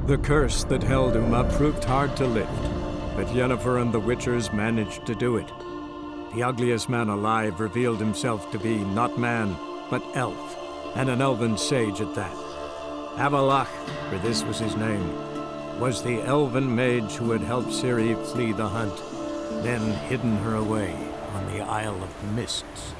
The curse that held Uma proved hard to lift, but Yennefer and the Witchers managed to do it. The ugliest man alive revealed himself to be not man, but elf, and an elven sage at that. Avalach, for this was his name, was the elven mage who had helped Ciri flee the hunt, then hidden her away on the Isle of Mists.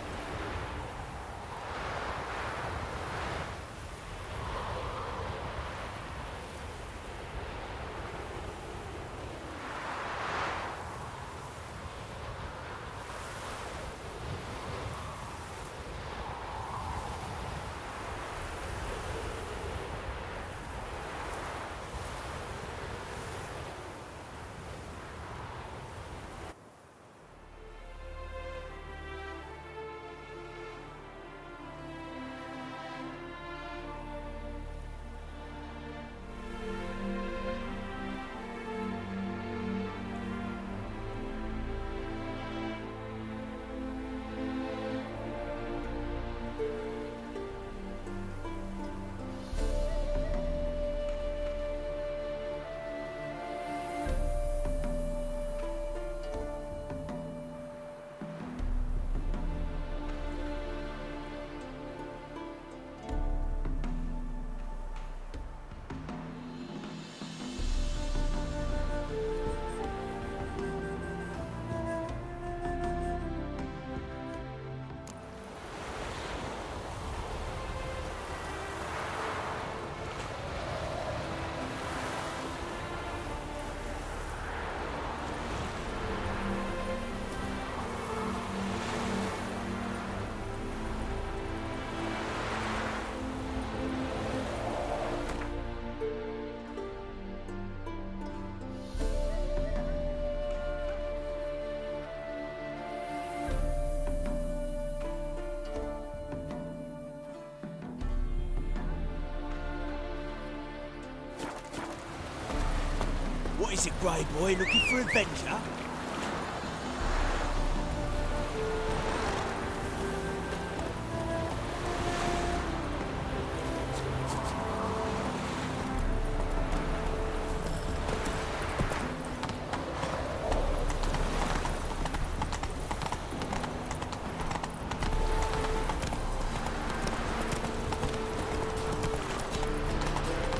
What is it, Grey Boy? Looking for adventure?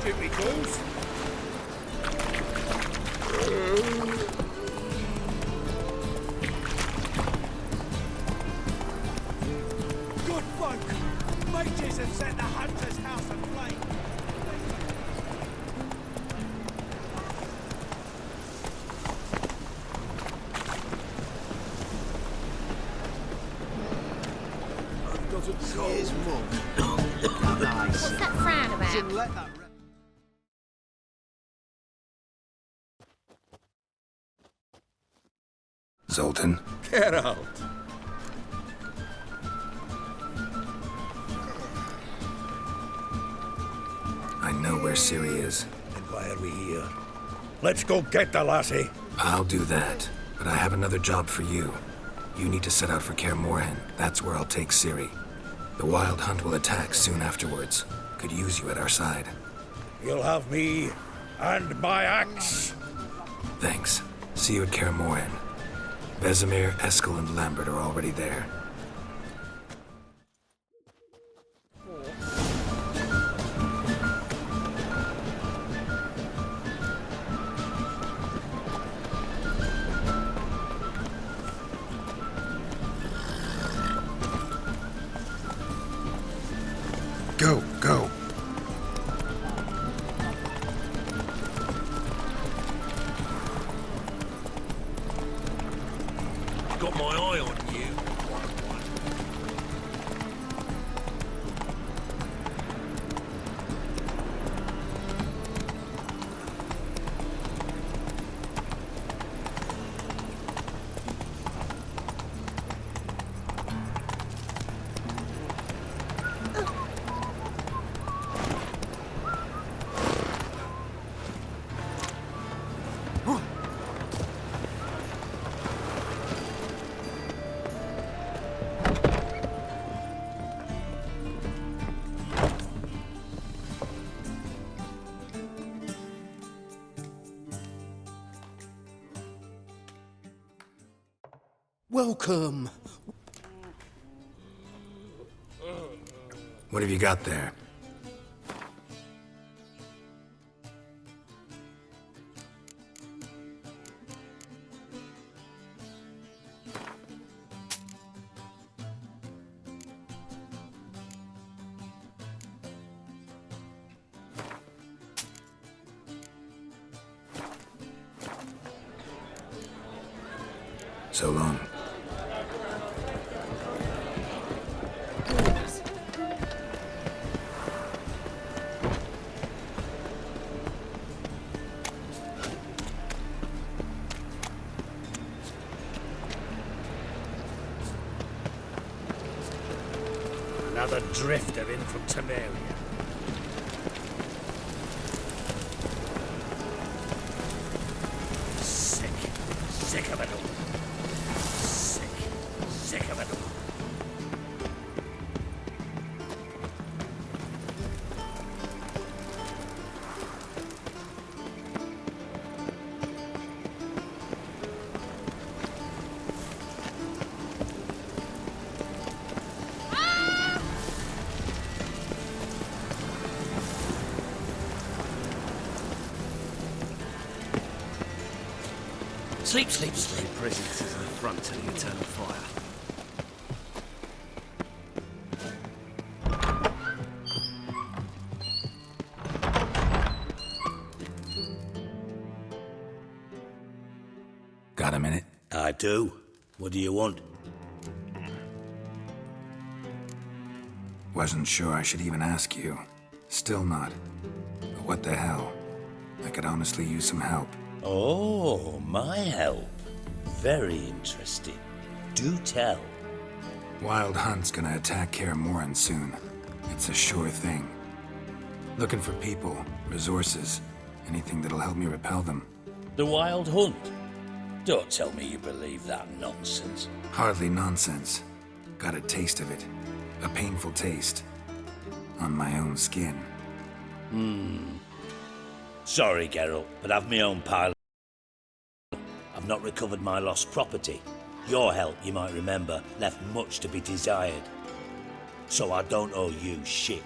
Jimmy Goose? Good folk! Mages have set the hunter's house aflame! I've got a cold. Here's more. Nice. What's that frown about? Shouldn't let that Zoltan? Get out! I know where Ciri is. And why are we here? Let's go get the lassie! I'll do that, but I have another job for you. You need to set out for Kaer Morhen. That's where I'll take Ciri. The Wild Hunt will attack soon afterwards. Could use you at our side. You'll have me and my axe! Thanks. See you at Kaer Morhen. Vesemir, Eskel, and Lambert are already there. Go, go. Got my eye on you. Welcome. What have you got there? So long. Another drifter in from Temeria. Sick of it all. Sick of it all. Sleep, sleep, sleep. Presence is an affront to the eternal fire. Got a minute? I do. What do you want? Wasn't sure I should even ask you. Still not. But what the hell? I could honestly use some help. Oh, my help. Very interesting. Do tell. Wild Hunt's gonna attack Kaer Morhen soon. It's a sure thing. Looking for people, resources, anything that'll help me repel them. The Wild Hunt? Don't tell me you believe that nonsense. Hardly nonsense. Got a taste of it. A painful taste. On my own skin. Sorry, Geralt, but I've my own pile. I've not recovered my lost property. Your help, you might remember, left much to be desired. So I don't owe you shit.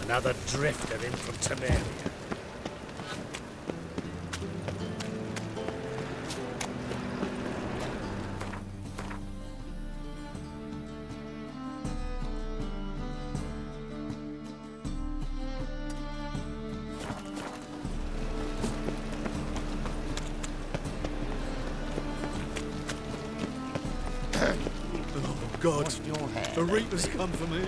Another drifter in from Temeria. Oh, God. The Reaper's come for me.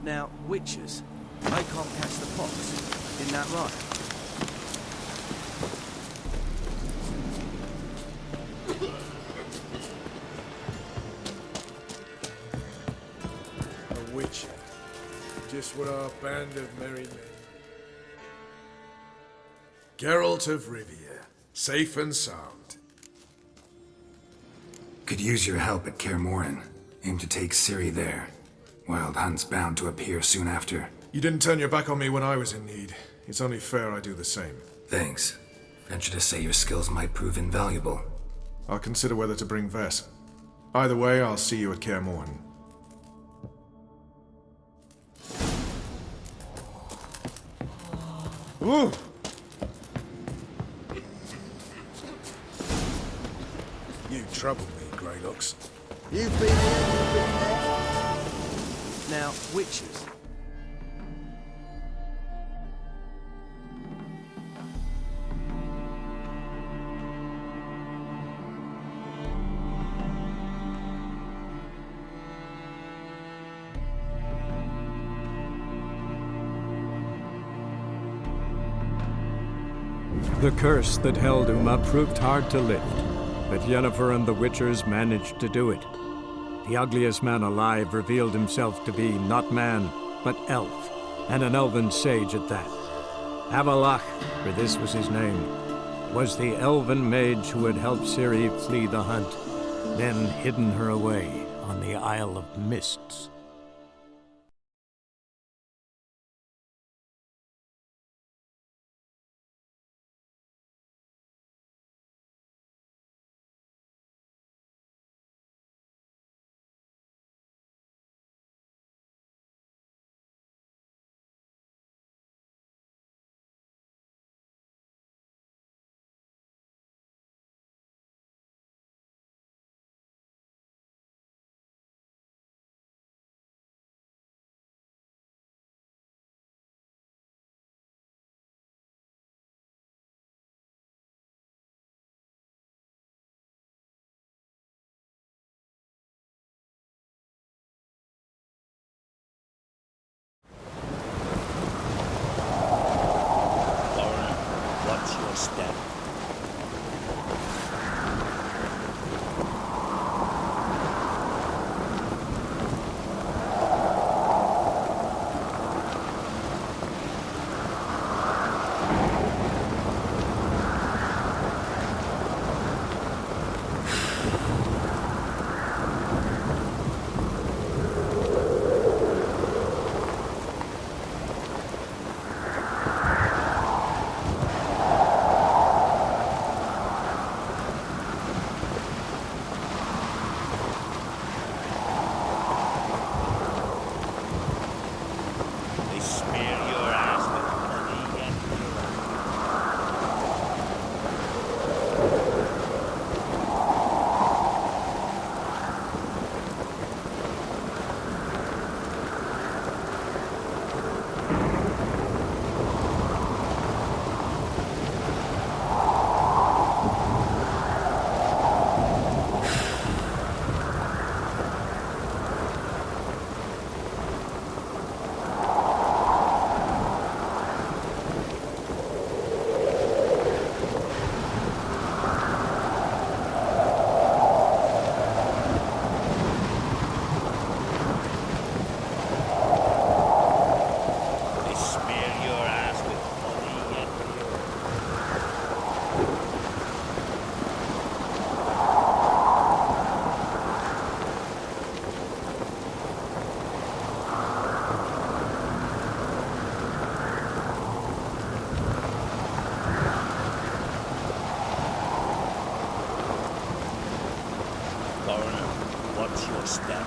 Now, witches, they can't catch the pox. Isn't that right? A witcher. Just what our band of merry men. Geralt of Rivia, safe and sound. Could use your help at Kaer Morhen. Aim to take Ciri there. Wild Hunt's bound to appear soon after. You didn't turn your back on me when I was in need. It's only fair I do the same. Thanks. Venture to say your skills might prove invaluable. I'll consider whether to bring Vess. Either way, I'll see you at Kaer Morhen. Ooh! You troubled me, Greylocks. You've been here, you've been there. Now, witches. The curse that held Uma proved hard to lift, but Yennefer and the Witchers managed to do it. The ugliest man alive revealed himself to be not man, but elf, and an elven sage at that. Avalach, for this was his name, was the elven mage who had helped Ciri flee the hunt, then hidden her away on the Isle of Mists. Foreigner, watch your step. They smear your ass with honey and syrup. They smear your ass with honey and syrup. Foreigner, watch your step.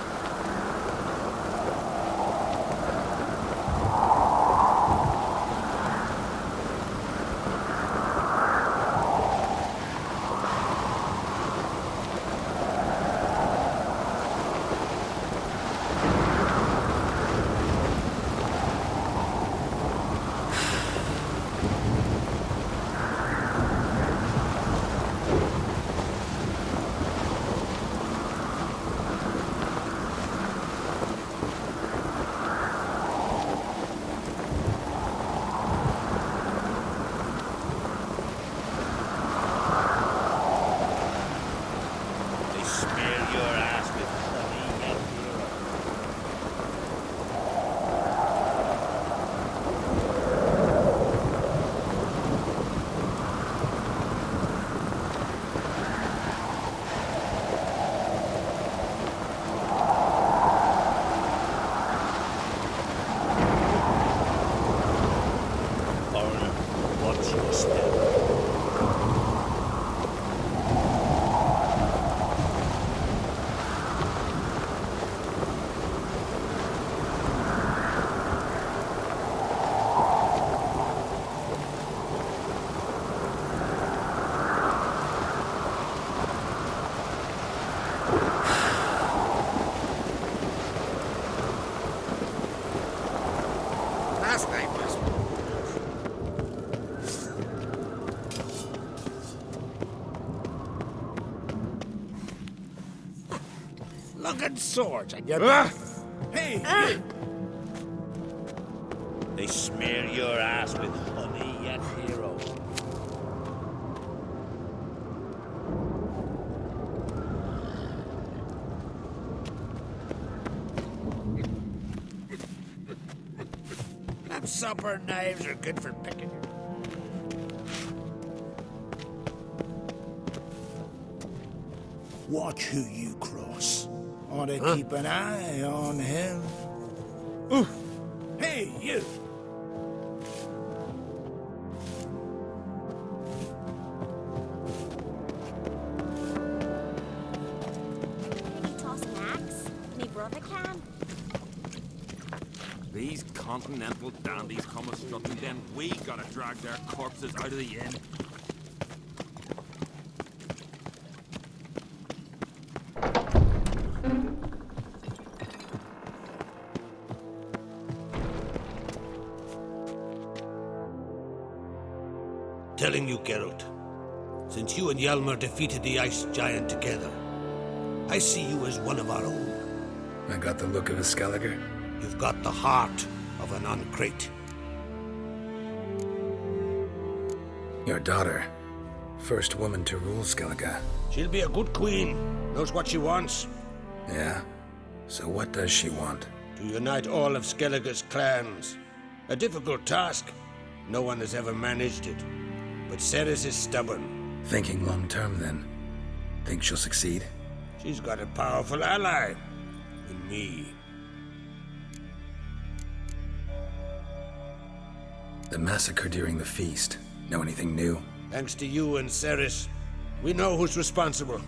They smear your ass with honey and syrup. Foreigner, watch your step. fucking swords and you... Hey, you! They smear your ass with honey, yet hero. Them supper knives are good for picking. Watch who you cross. Ought to keep an eye on him. Hey, you! Can he toss an axe? Me brother can. These continental dandies come a strutting, then we gotta drag their corpses out of the inn. Telling you, Geralt, since you and Hjalmar defeated the ice giant together, I see you as one of our own. I got the look of a Skelliger. You've got the heart of an uncrate. Your daughter. First woman to rule Skellige. She'll be a good queen, knows what she wants. Yeah? So what does she want? To unite all of Skellige's clans. A difficult task. No one has ever managed it. But Ceres is stubborn. Thinking long term, then. Think she'll succeed? She's got a powerful ally. In me. The massacre during the feast. Know anything new? Thanks to you and Ceres, we know who's responsible.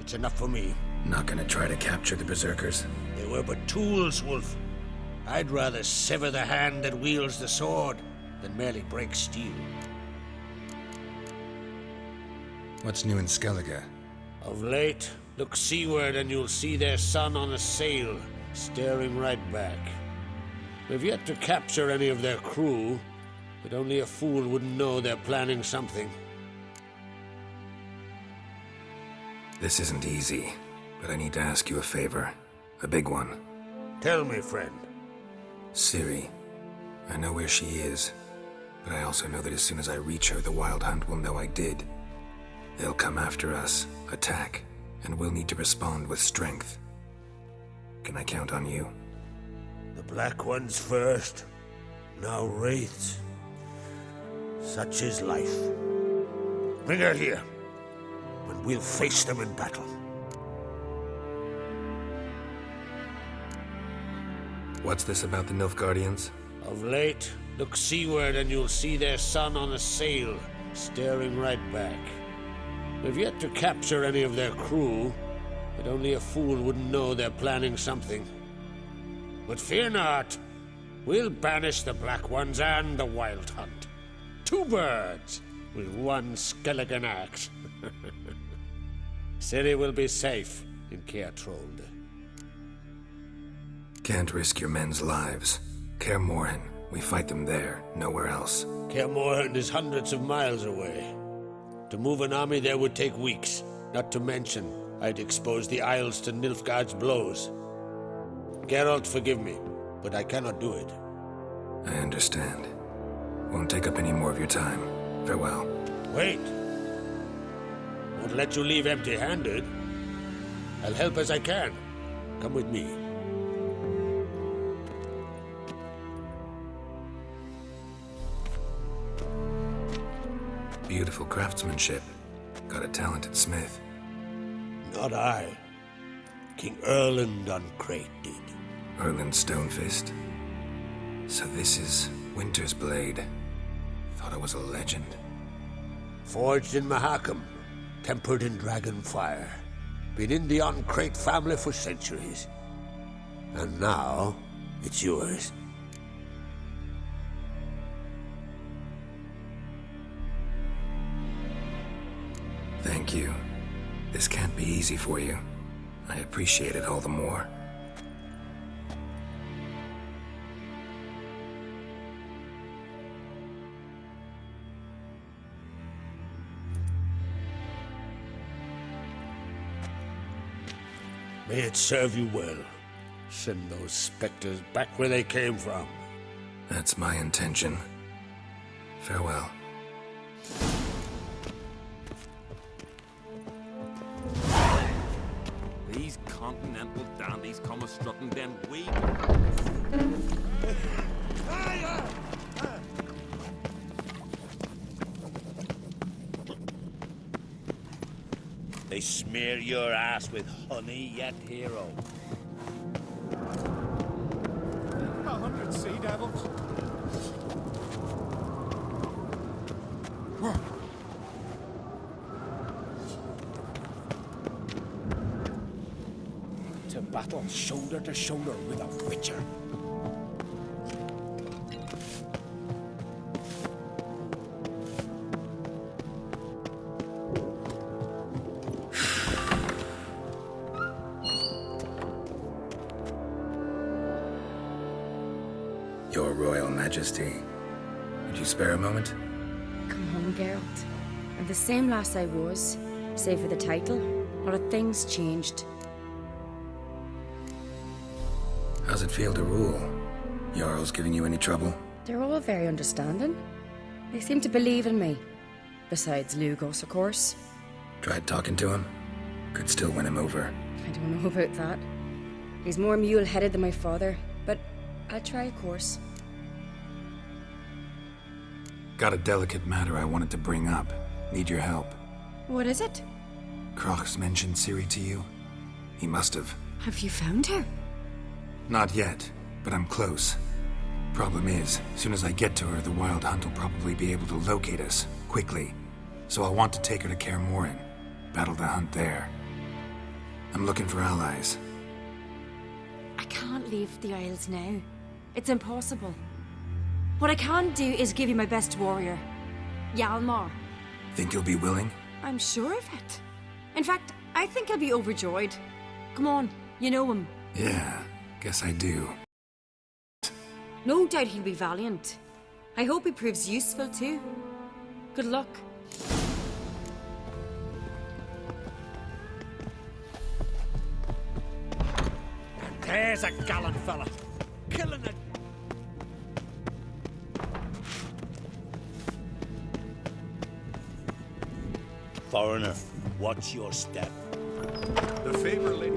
It's enough for me. Not gonna try to capture the Berserkers? They were but tools, Wolf. I'd rather sever the hand that wields the sword than merely break steel. What's new in Skellige? Of late, look seaward and you'll see their sun on a sail, staring right back. We've yet to capture any of their crew, but only a fool wouldn't know they're planning something. This isn't easy, but I need to ask you a favor. A big one. Tell me, friend. Ciri. I know where she is, but I also know that as soon as I reach her, the Wild Hunt will know I did. They'll come after us, attack, and we'll need to respond with strength. Can I count on you? The Black Ones first, now Wraiths. Such is life. Bring her here, and we'll face them in battle. What's this about the Nilfgaardians? Of late, look seaward and you'll see their sun on a sail, staring right back. We've yet to capture any of their crew, but only a fool wouldn't know they're planning something. But fear not, we'll banish the Black Ones and the Wild Hunt. Two birds with one Skelligen axe. Ciri will be safe in Kaer Trolde. Can't risk your men's lives. Kaer Morhen, we fight them there, nowhere else. Kaer Morhen is hundreds of miles away. To move an army there would take weeks, not to mention I'd expose the Isles to Nilfgaard's blows. Geralt, forgive me, but I cannot do it. I understand. Won't take up any more of your time. Farewell. Wait. Won't let you leave empty-handed. I'll help as I can. Come with me. Beautiful craftsmanship. Got a talented smith. Not I. King Erland Uncrate did. Erland Stonefist. So this is Winter's Blade. Thought I was a legend. Forged in Mahakam, tempered in dragon fire. Been in the Uncrate family for centuries. And now, it's yours. Thank you. This can't be easy for you. I appreciate it all the more. May it serve you well. Send those spectres back where they came from. That's my intention. Farewell. These continental dandies come a strutting, then we... They smear your ass with honey yet, hero. 100 sea devils. To battle shoulder to shoulder with a witcher. Your Royal Majesty, would you spare a moment? Come home, Geralt. I'm the same lass I was, save for the title. A lot of things changed. How's it feel to rule? Jarl's giving you any trouble? They're all very understanding. They seem to believe in me. Besides Lugos, of course. Tried talking to him? Could still win him over. I don't know about that. He's more mule-headed than my father, but I'll try, of course. Got a delicate matter I wanted to bring up. Need your help. What is it? Croc's mentioned Ciri to you? He must have. Have you found her? Not yet, but I'm close. Problem is, as soon as I get to her, the Wild Hunt will probably be able to locate us, quickly. So I'll want to take her to Kaer Morhen. Battle the hunt there. I'm looking for allies. I can't leave the Isles now. It's impossible. What I can do is give you my best warrior, Hjalmar. Think you'll be willing? I'm sure of it. In fact, I think I'll be overjoyed. Come on, you know him. Yeah, guess I do. No doubt he'll be valiant. I hope he proves useful too. Good luck. And there's a gallant fella. Killing it. Foreigner, watch your step. The favor, lady.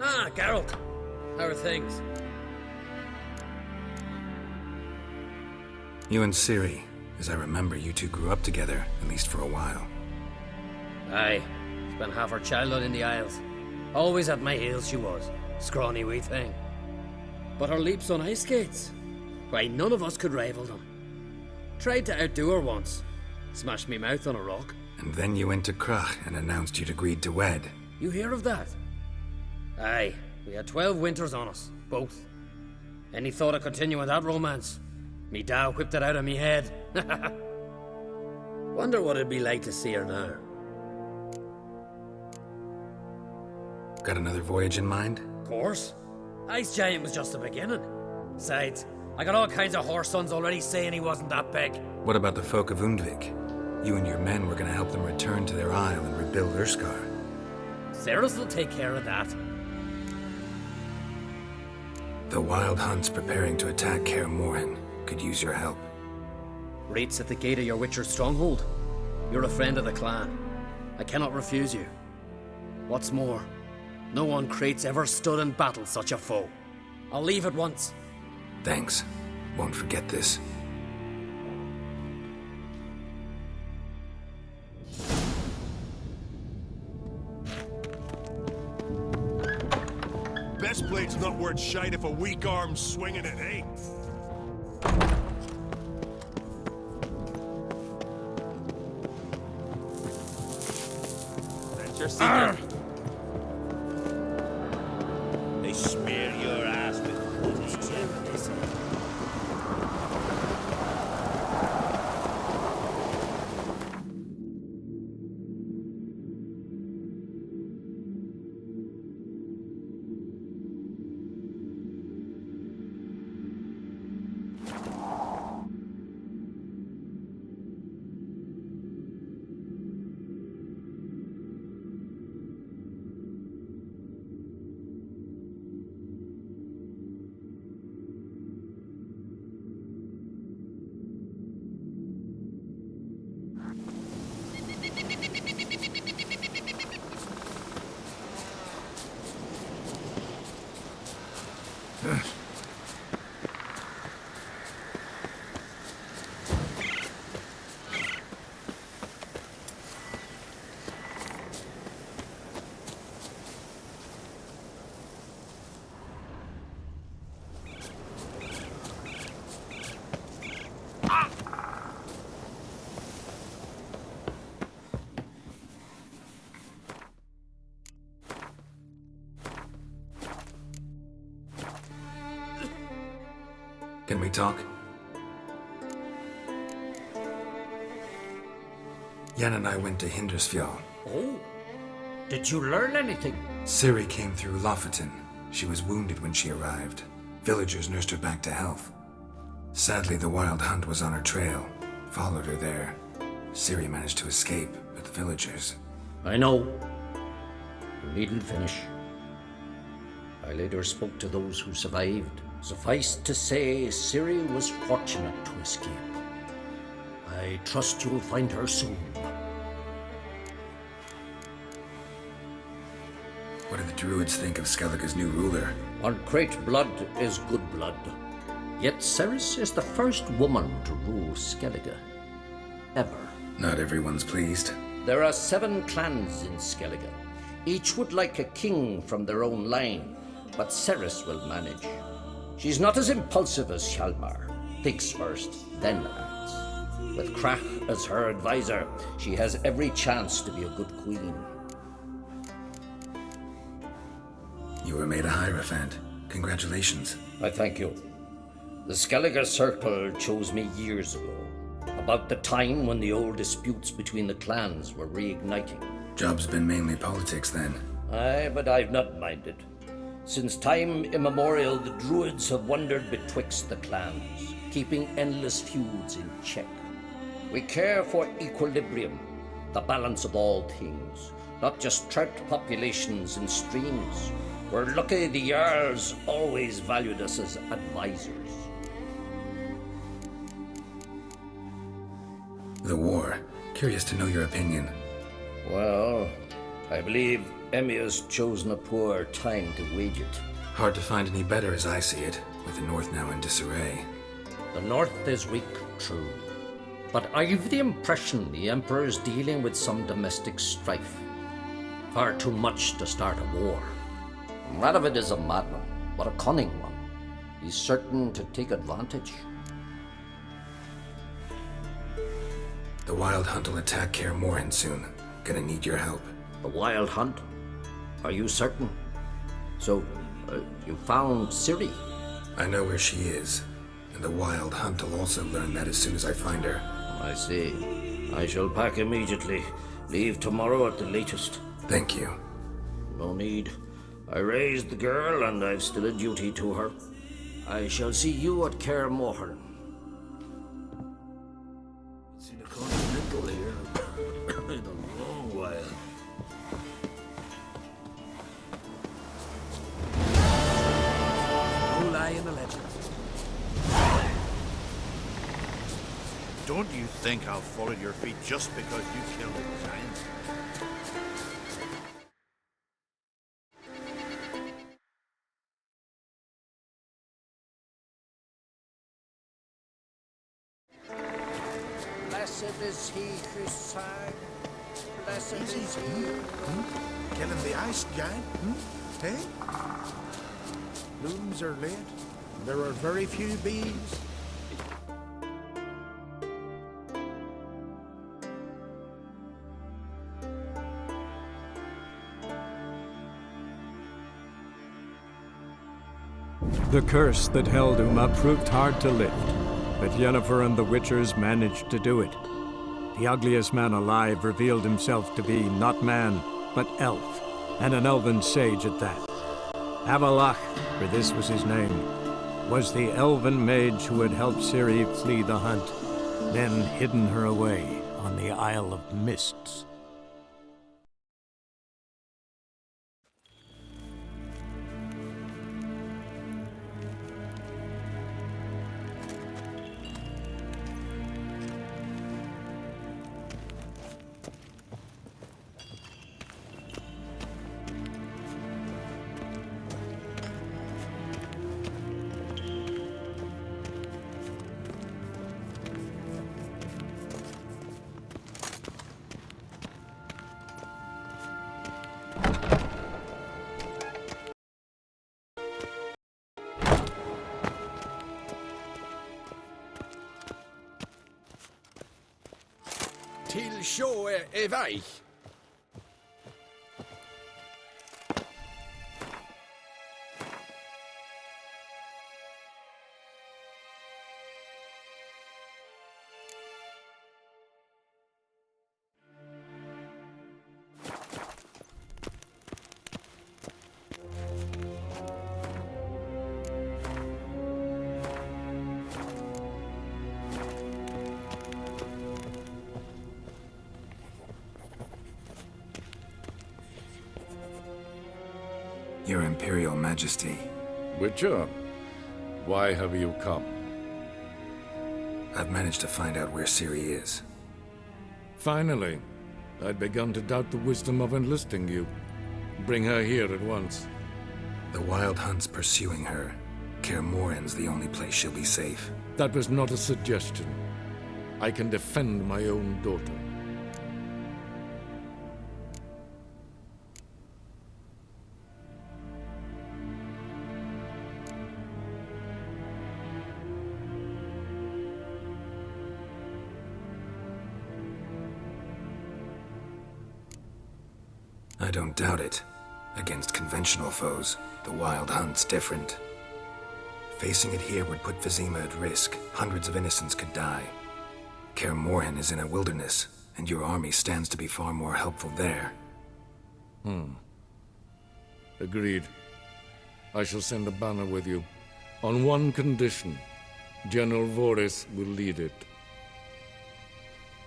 Ah, Geralt. How are things? You and Ciri, as I remember, you two grew up together, at least for a while. Aye. Spent half her childhood in the Isles. Always at my heels she was. Scrawny wee thing. But her leaps on ice skates? Why, none of us could rival them. Tried to outdo her once. Smashed me mouth on a rock. And then you went to Crach and announced you'd agreed to wed. You hear of that? Aye. We had 12 winters on us. Both. Any thought of continuing that romance? Me Dow whipped it out of me head. Wonder what it'd be like to see her now. Got another voyage in mind? Course. Ice Giant was just the beginning. Besides, I got all kinds of horse sons already saying he wasn't that big. What about the folk of Undvik? You and your men were gonna help them return to their isle and rebuild Urskar. Cerys will take care of that. The Wild Hunt's preparing to attack Kaer Morhen. Could use your help. Rates at the gate of your Witcher's stronghold. You're a friend of the clan. I cannot refuse you. What's more, no one Krait's ever stood and battled such a foe. I'll leave at once. Thanks. Won't forget this. Best blade's not worth shite if a weak arm's swinging it, eh? That's your secret. They smear your ass with honey. Can we talk? Jan and I went to Hindersfjall. Oh, did you learn anything? Ciri came through Lofoten. She was wounded when she arrived. Villagers nursed her back to health. Sadly, the Wild Hunt was on her trail. Followed her there. Ciri managed to escape, but the villagers... I know. You needn't finish. I later spoke to those who survived. Suffice to say, Ciri was fortunate to escape. I trust you'll find her soon. What do the druids think of Skellige's new ruler? Uncrate blood is good blood. Yet Ceres is the first woman to rule Skellige. Ever. Not everyone's pleased. There are 7 clans in Skellige. Each would like a king from their own line, but Ceres will manage. She's not as impulsive as Hjalmar. Thinks first, then acts. With Krach as her advisor, she has every chance to be a good queen. You were made a Hierophant. Congratulations. I thank you. The Skellige Circle chose me years ago, about the time when the old disputes between the clans were reigniting. Job's been mainly politics then. Aye, but I've not minded. Since time immemorial, the druids have wandered betwixt the clans, keeping endless feuds in check. We care for equilibrium, the balance of all things, not just trout populations and streams. We're lucky the Jarls always valued us as advisors. The war. Curious to know your opinion. Well, I believe Emmia's chosen a poor time to wage it. Hard to find any better as I see it, with the North now in disarray. The North is weak, true. But I've the impression the Emperor's dealing with some domestic strife. Far too much to start a war. Radovid is a madman, but a cunning one. He's certain to take advantage. The Wild Hunt will attack Kaer Morhen soon. Gonna need your help. The Wild Hunt? Are you certain? So, you found Ciri? I know where she is, and the Wild Hunt will also learn that as soon as I find her. I see. I shall pack immediately. Leave tomorrow at the latest. Thank you. No need. I raised the girl, and I've still a duty to her. I shall see you at Kaer Morhen. Seen a continental here in a long while. No lie in the legends. Don't you think I'll fall at your feet just because you killed a giant? Blessed is he who sang. Blessed is he. Killing the ice giant, Hey? Blooms are late. There are very few bees. The curse that held Uma proved hard to lift, but Yennefer and the Witchers managed to do it. The ugliest man alive revealed himself to be not man, but elf, and an elven sage at that. Avalach, for this was his name, was the elven mage who had helped Ciri flee the hunt, then hidden her away on the Isle of Mists. Til sjå er vei. Your Imperial Majesty. Witcher, why have you come? I've managed to find out where Ciri is. Finally. I'd begun to doubt the wisdom of enlisting you. Bring her here at once. The Wild Hunt's pursuing her. Kaer Morhen's the only place she'll be safe. That was not a suggestion. I can defend my own daughter. I don't doubt it. Against conventional foes, the Wild Hunt's different. Facing it here would put Vizima at risk. Hundreds of innocents could die. Kaer Morhen is in a wilderness, and your army stands to be far more helpful there. Agreed. I shall send a banner with you. On one condition. General Voris will lead it.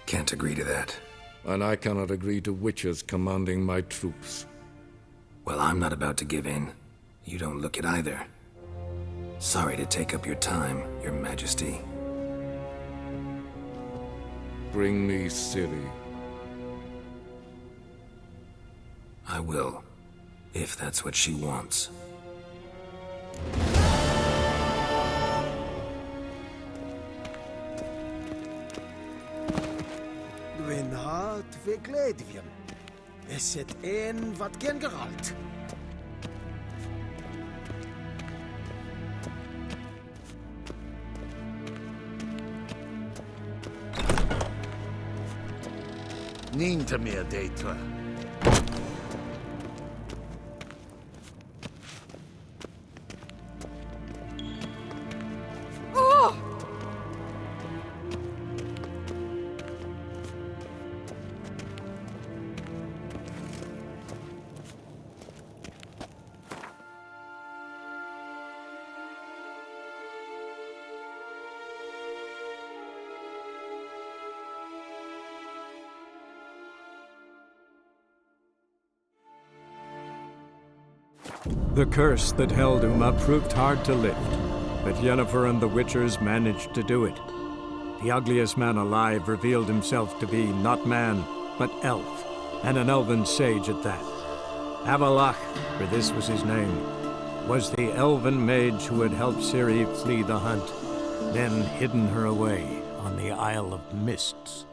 Can't agree to that. And I cannot agree to Witchers commanding my troops. Well, I'm not about to give in. You don't look it either. Sorry to take up your time, Your Majesty. Bring me Ciri. I will, if that's what she wants. Gwyn hart fe gledfiam. Is het een wat gen geralt? Niente meer data. The curse that held Uma proved hard to lift, but Yennefer and the Witchers managed to do it. The ugliest man alive revealed himself to be not man, but elf, and an elven sage at that. Avalach, for this was his name, was the elven mage who had helped Ciri flee the hunt, then hidden her away on the Isle of Mists.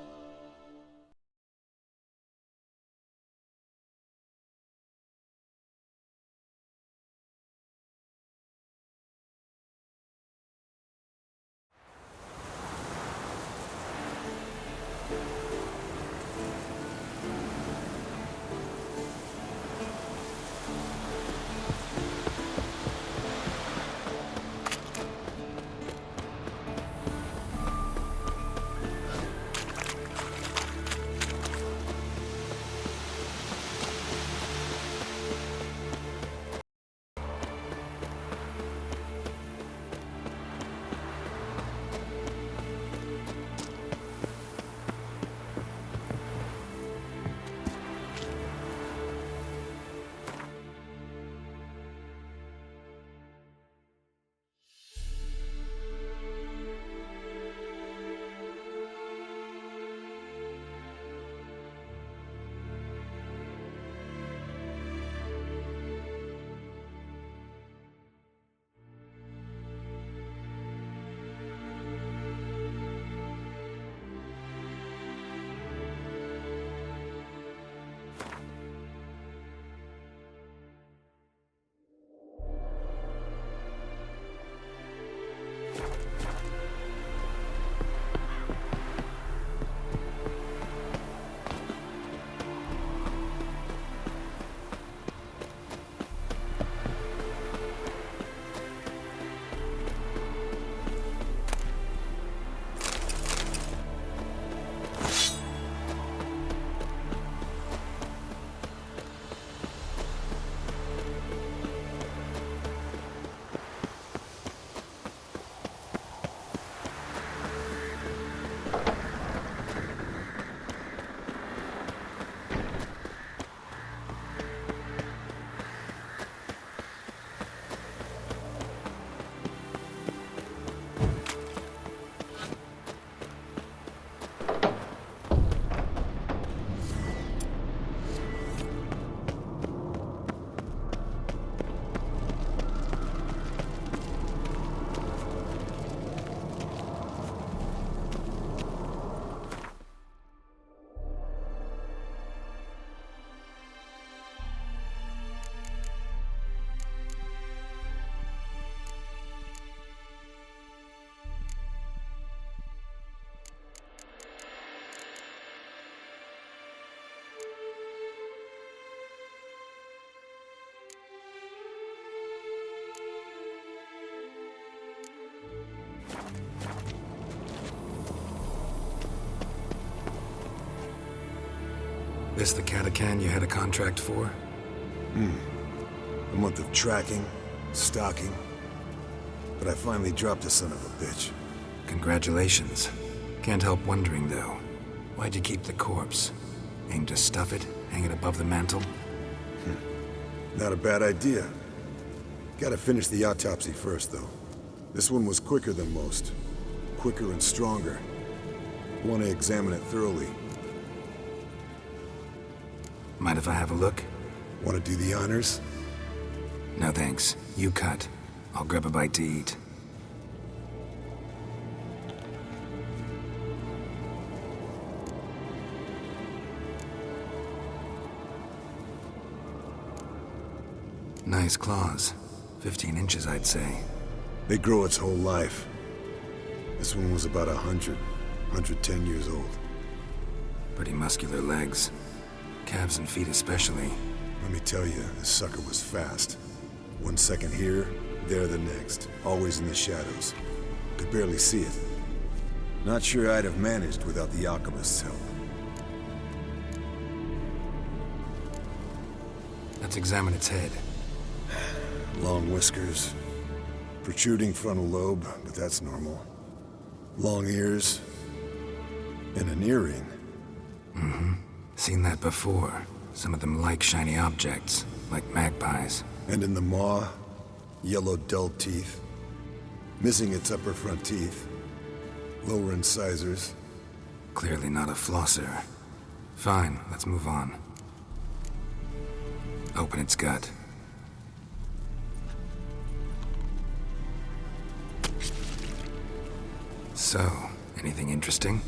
This the catachan you had a contract for? A month of tracking, stalking. But I finally dropped the son of a bitch. Congratulations. Can't help wondering, though. Why'd you keep the corpse? Aim to stuff it? Hang it above the mantle? Not a bad idea. Gotta finish the autopsy first, though. This one was quicker than most. Quicker and stronger. Want to examine it thoroughly. Mind if I have a look? Want to do the honors? No thanks. You cut. I'll grab a bite to eat. Nice claws. 15 inches, I'd say. They grow its whole life. This one was about 110 years old. Pretty muscular legs. Calves and feet especially. Let me tell you, this sucker was fast. 1 second here, there the next. Always in the shadows. Could barely see it. Not sure I'd have managed without the alchemist's help. Let's examine its head. Long whiskers. Protruding frontal lobe, but that's normal. Long ears. And an earring. Seen that before. Some of them like shiny objects, like magpies. And in the maw, yellow dull teeth. Missing its upper front teeth. Lower incisors. Clearly not a flosser. Fine, let's move on. Open its gut. So, anything interesting?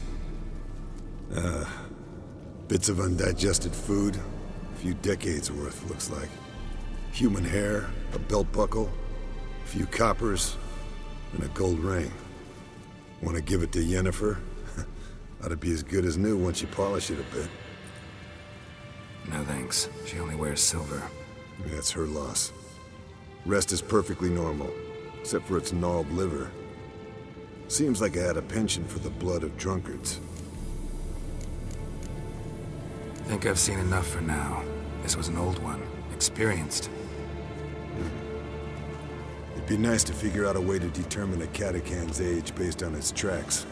Bits of undigested food. A few decades worth, looks like. Human hair, a belt buckle, a few coppers, and a gold ring. Want to give it to Yennefer? Ought to be as good as new once you polish it a bit. No thanks. She only wears silver. That's her loss. Rest is perfectly normal, except for its gnarled liver. Seems like I had a penchant for the blood of drunkards. Think I've seen enough for now. This was an old one. Experienced. It'd be nice to figure out a way to determine a catachan's age based on its tracks.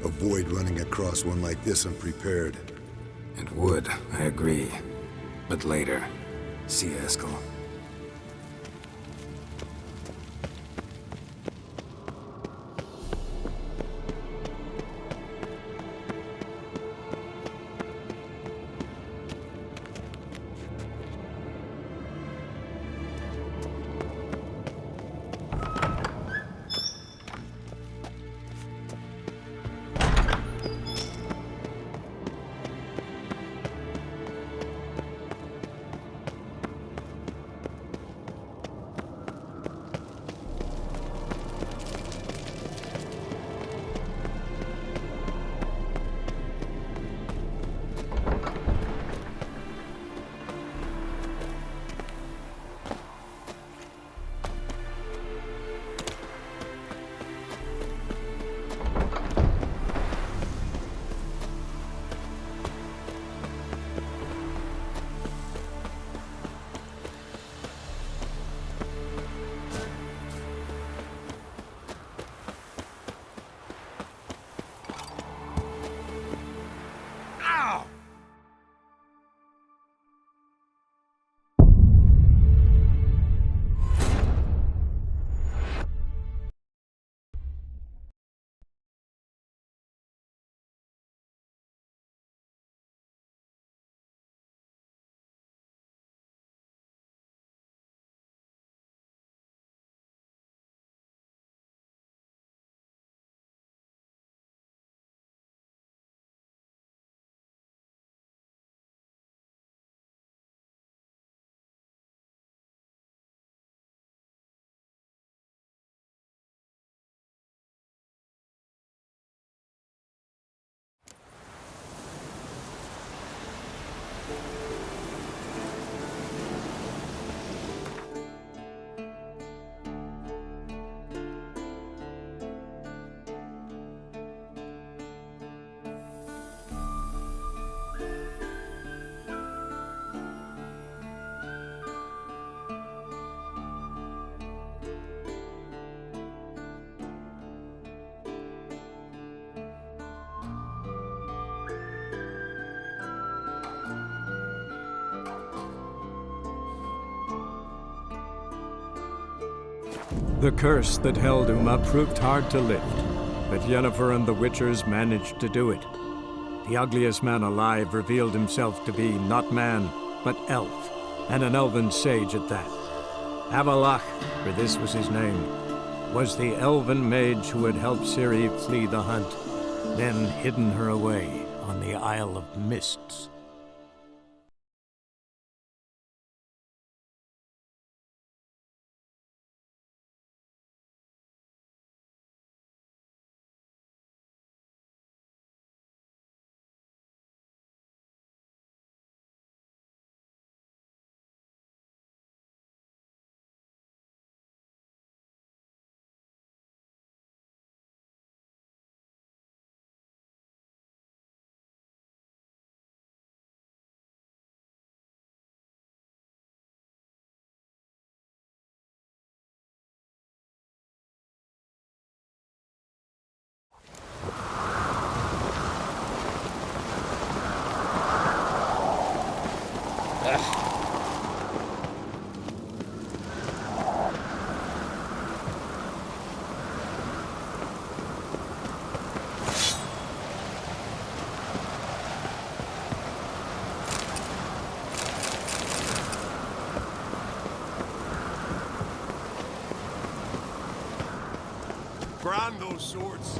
Avoid running across one like this unprepared. It would, I agree. But later. See you, Eskel. The curse that held Uma proved hard to lift, but Yennefer and the Witchers managed to do it. The ugliest man alive revealed himself to be not man, but elf, and an elven sage at that. Avalach, for this was his name, was the elven mage who had helped Ciri flee the hunt, then hidden her away on the Isle of Mists. Brand those swords.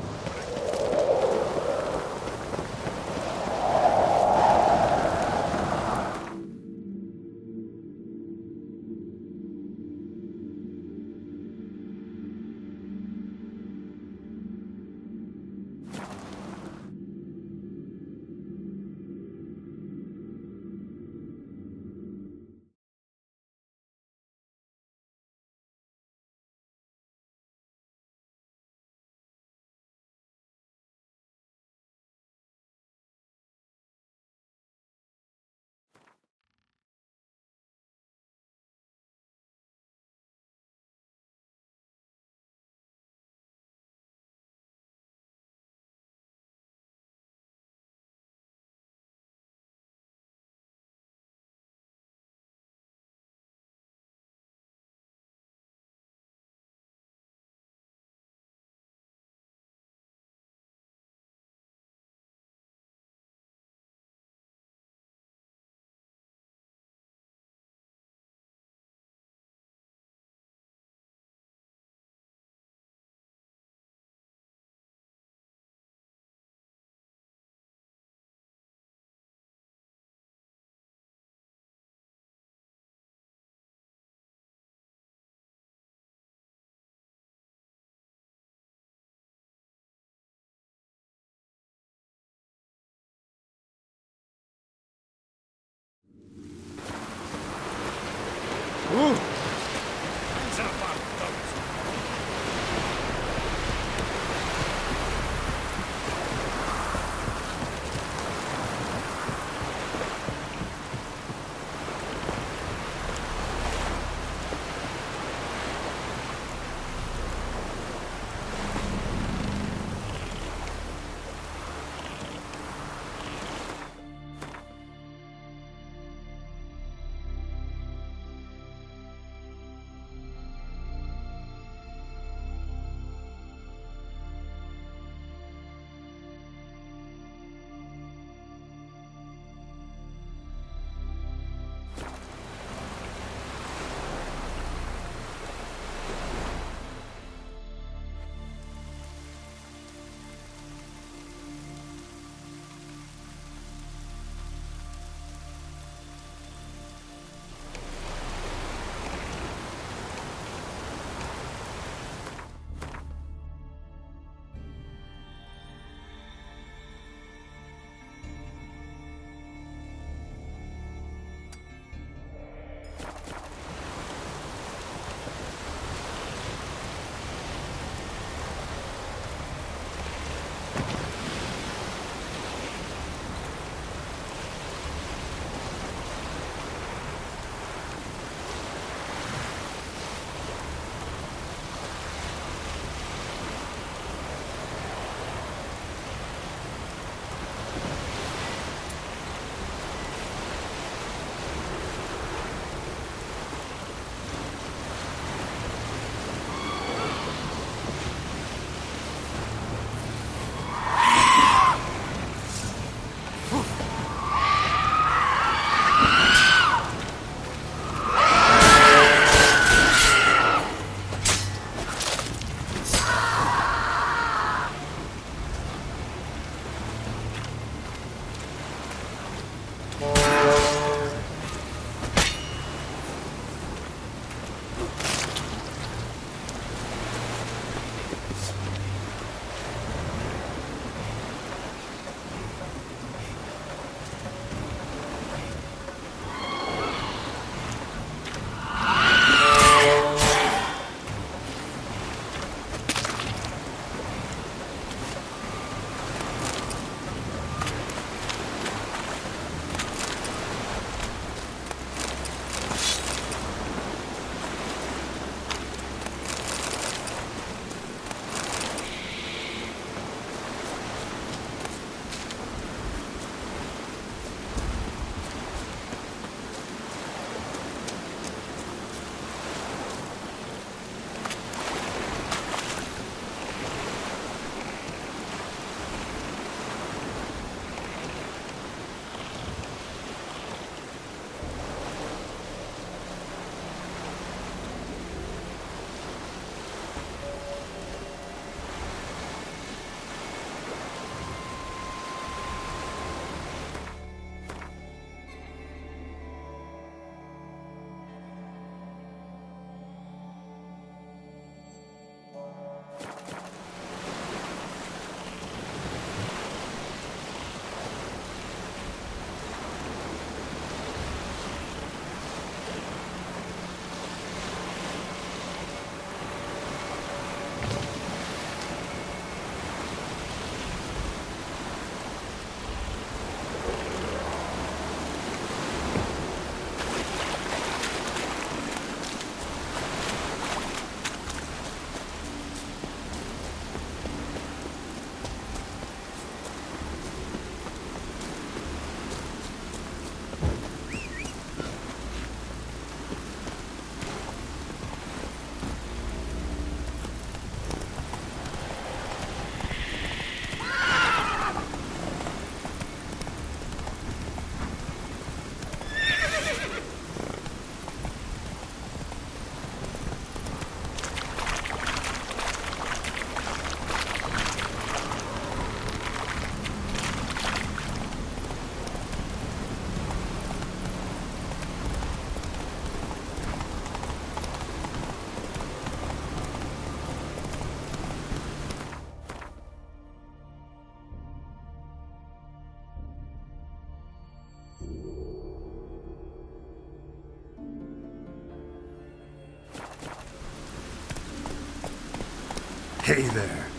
Hey there.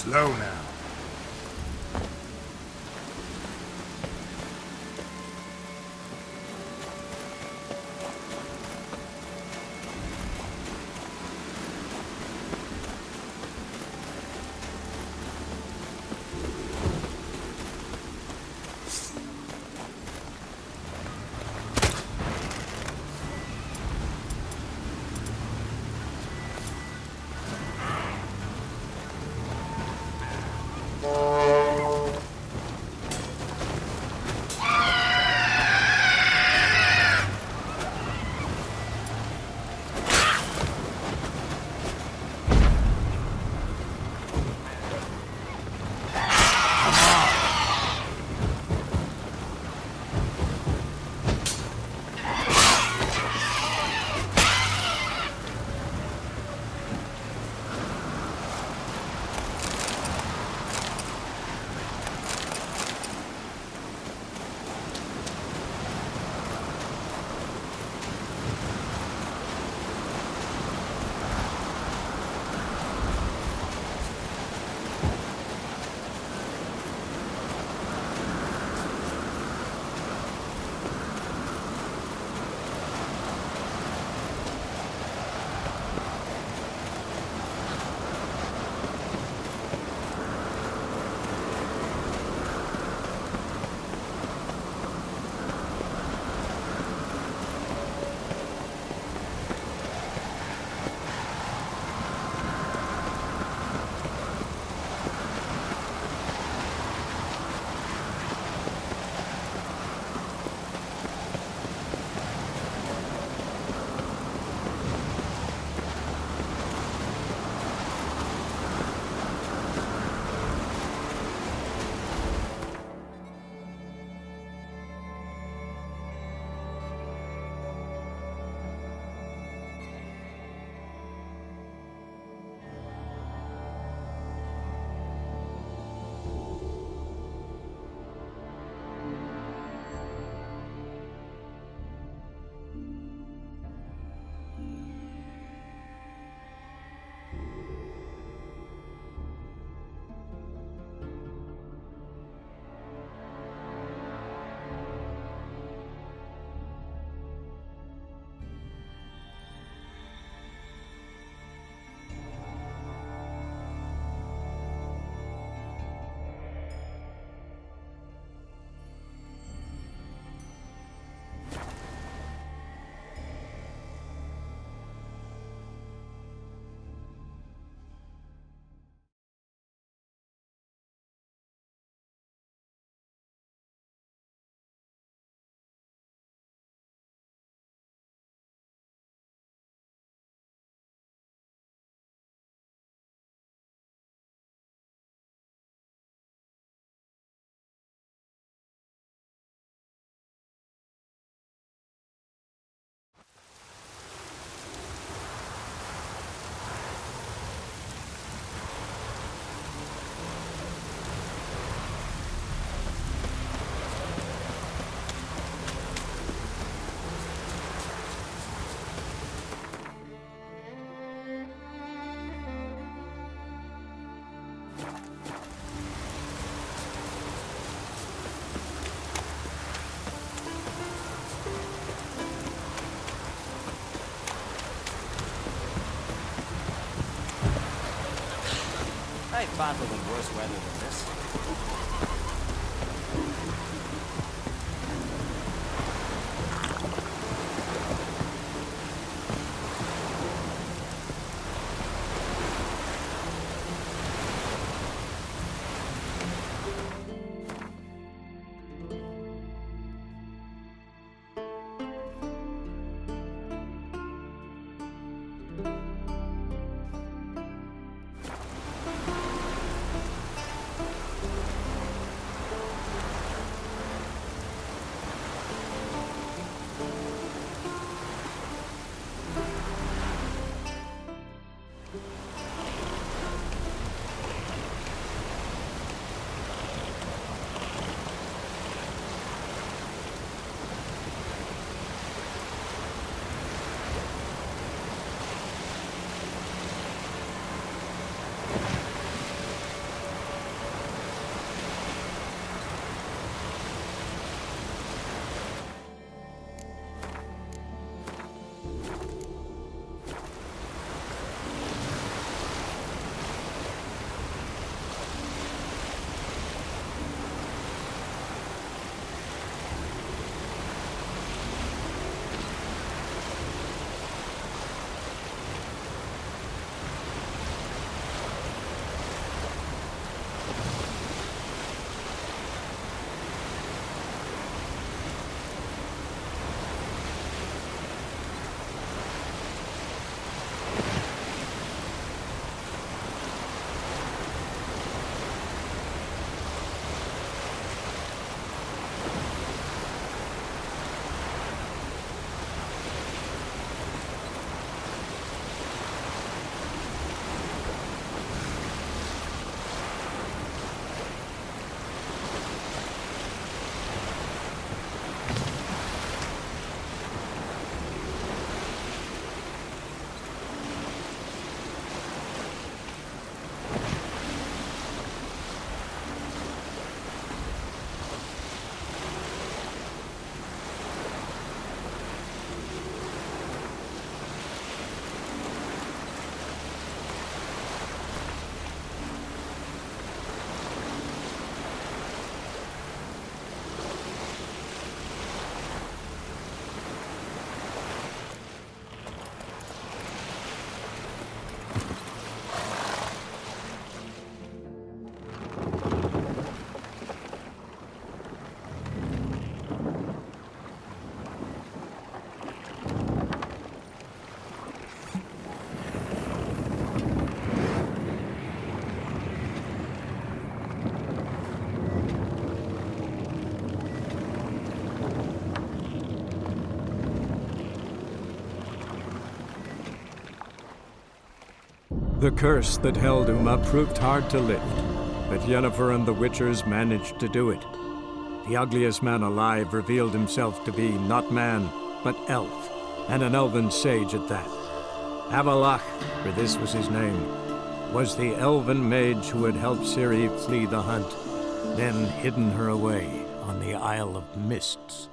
Slow now. I've battled in worse weather than this. The curse that held Uma proved hard to lift, but Yennefer and the Witchers managed to do it. The ugliest man alive revealed himself to be not man, but elf, and an elven sage at that. Avalach, for this was his name, was the elven mage who had helped Ciri flee the hunt, then hidden her away on the Isle of Mists.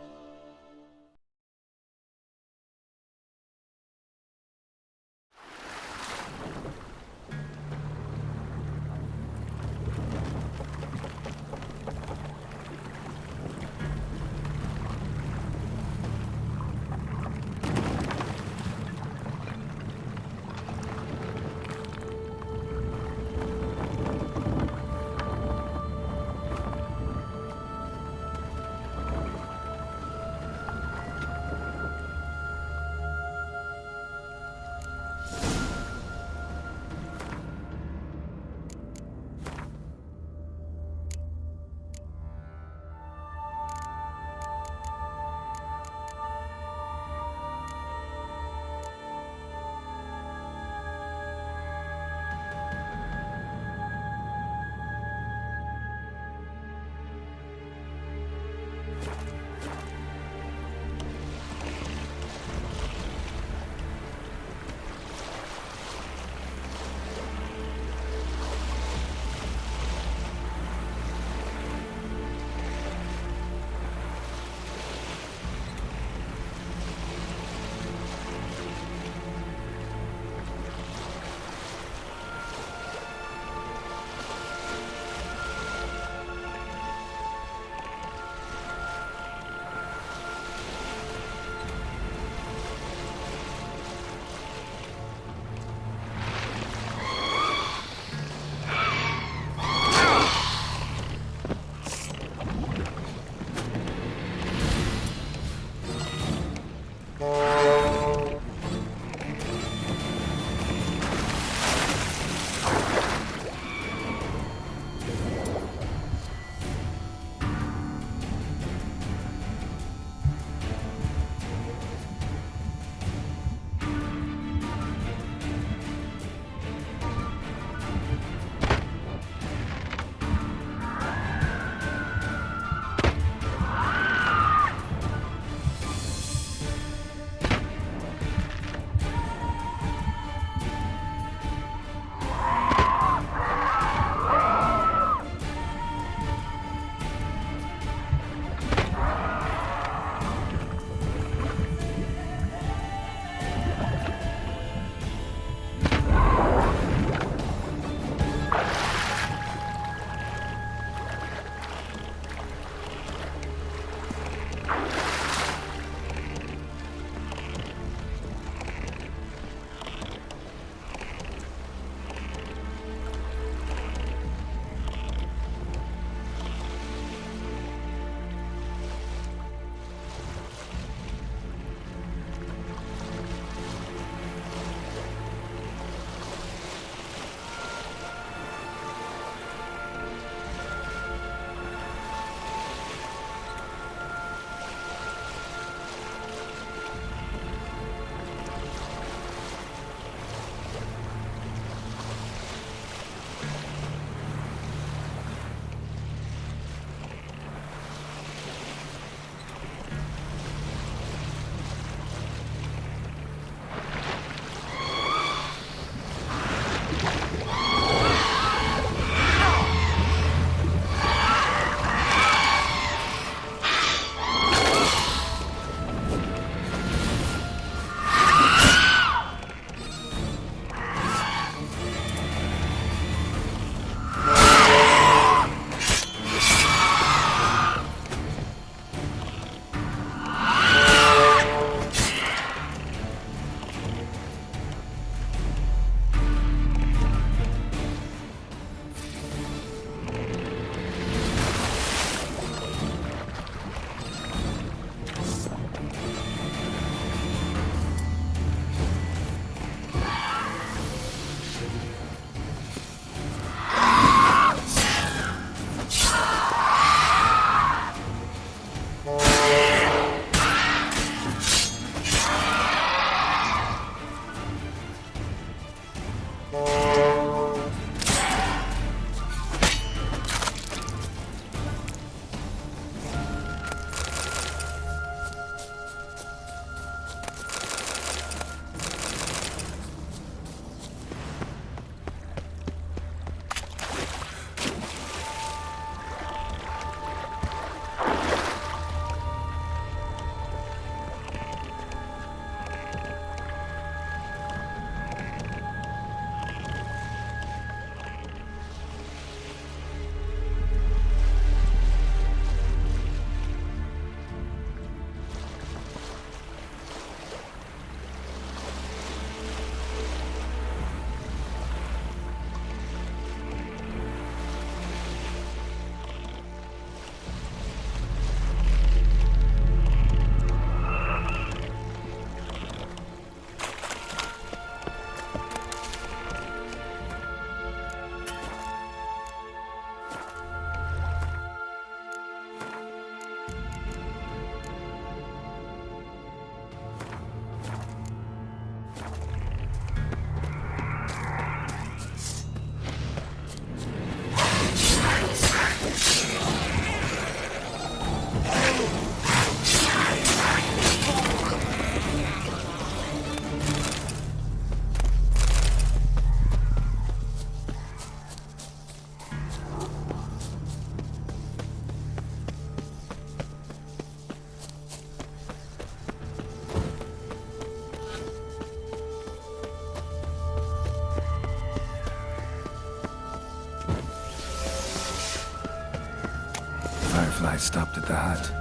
Firefly stopped at the hut.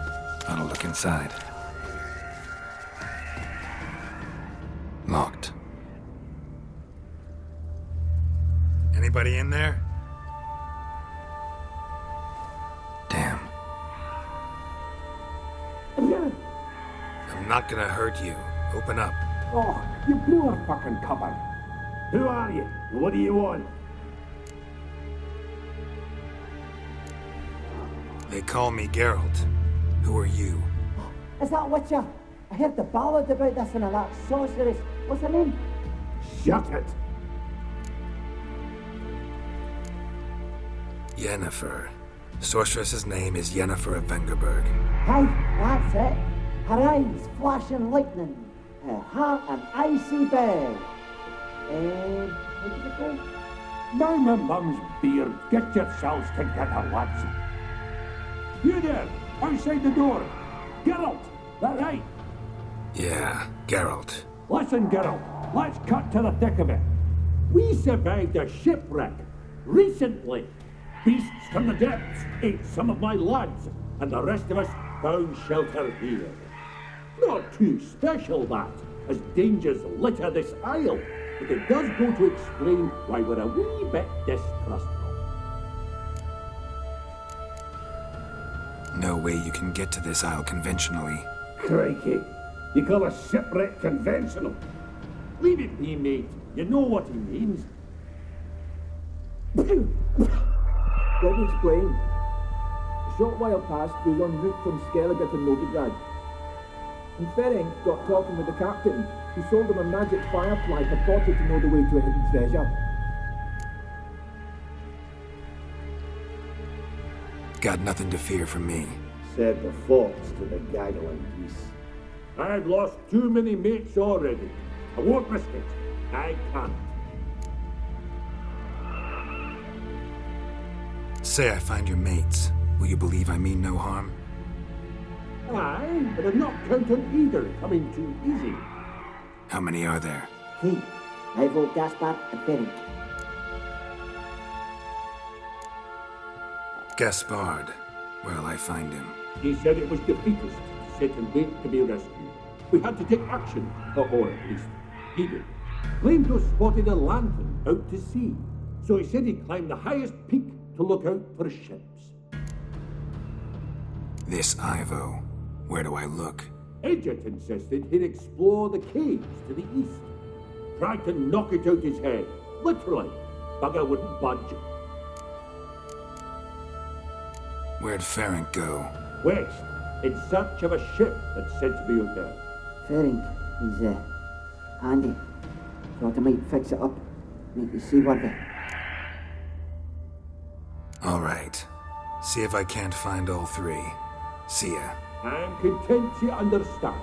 I'll look inside. Locked. Anybody in there? Damn. I'm not gonna hurt you. Open up. Oh, you blew our fucking cover. Who are you? What do you want? They call me Geralt. Who are you? Is that Witcher? I heard the ballad about this and that sorceress. What's her name? Shut it! Yennefer. Sorceress's name is Yennefer of Vengerberg. Aye, that's it. Her eyes flashing lightning. Her heart an icy bell. How did it go? By my mum's beard, get yourselves together, lads. You there, outside the door. Geralt, that right? Yeah, Geralt. Listen, Geralt, let's cut to the thick of it. We survived a shipwreck recently. Beasts from the depths ate some of my lads, and the rest of us found shelter here. Not too special, that, as dangers litter this isle, but it does go to explain why we're a wee bit distrustful. No way you can get to this isle conventionally. Crikey, you call a shipwreck conventional? Leave it be, mate. You know what he means. Let me explain. A short while past, we were en route from Skellige to Novigrad. And Ferenc got talking with the captain, who sold him a magic firefly purported to know the way to a hidden treasure. Got nothing to fear from me. Said the fox to the gaggling geese. I've lost too many mates already. I won't risk it. I can't. Say I find your mates. Will you believe I mean no harm? Aye, but I'd not count on either coming too easy. How many are there? 3. Ivo, Gaspar, and Ferenc. Gaspard. Where'll I find him? He said it was defeatist, set and wait to be rescued. We had to take action, or at least he did. Claimed to have spotted a lantern out to sea, so he said he'd climb the highest peak to look out for ships. This Ivo. Where do I look? Edget insisted he'd explore the caves to the east. Tried to knock it out his head, literally. Bugger wouldn't budge. Where'd Ferenc go? West, in search of a ship that's said to be out there. Ferenc, he's handy. Thought I might fix it up. Make you see what the... All right. See if I can't find all three. See ya. I'm content you understand.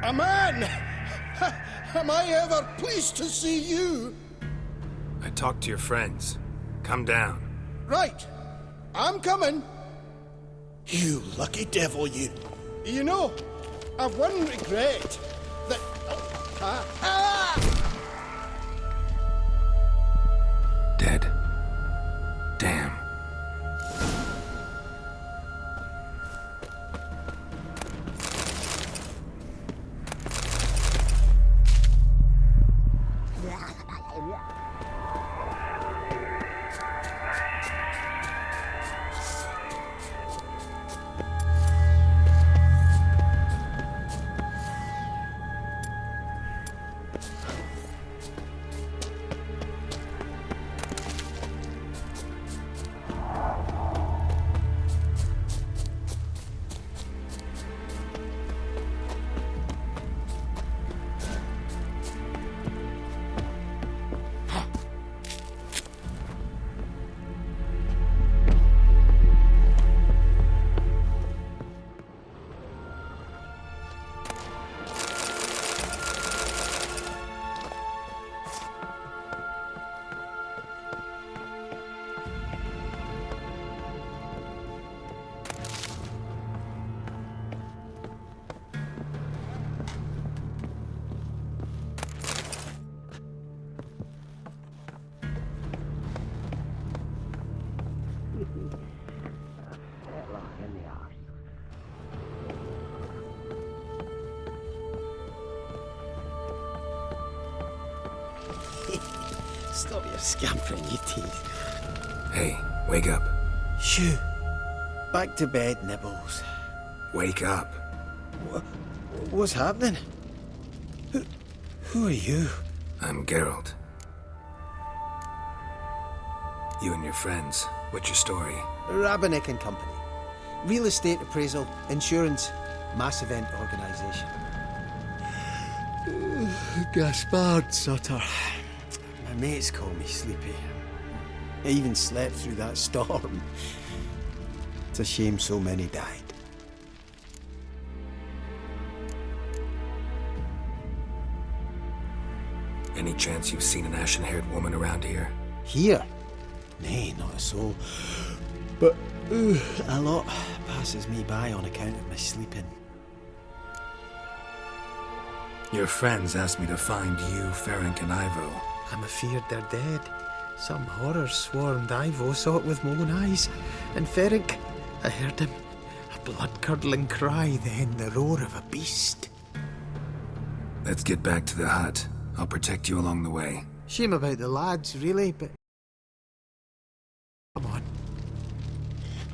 A man! Am I ever pleased to see you? I talked to your friends. Come down. Right. I'm coming. You lucky devil, you. You know, I've one regret. That... Dead. Damn. Stop your scampering, you teeth. Hey, wake up. Shoo. Back to bed, Nibbles. Wake up. What's happening? Who are you? I'm Geralt. You and your friends. What's your story? Rabenik and Company. Real estate appraisal, insurance, mass event organisation. Gaspard Sutter. My mates call me Sleepy. I even slept through that storm. It's a shame so many died. Any chance you've seen an ashen-haired woman around here? Here? Nay, not a soul. But a lot passes me by on account of my sleeping. Your friends asked me to find you, Ferenc, and Ivo. I'm afeard they're dead. Some horror swarmed Ivo, saw it with my own eyes. And Ferenc, I heard him. A blood-curdling cry, then the roar of a beast. Let's get back to the hut. I'll protect you along the way. Shame about the lads, really, but... Come on.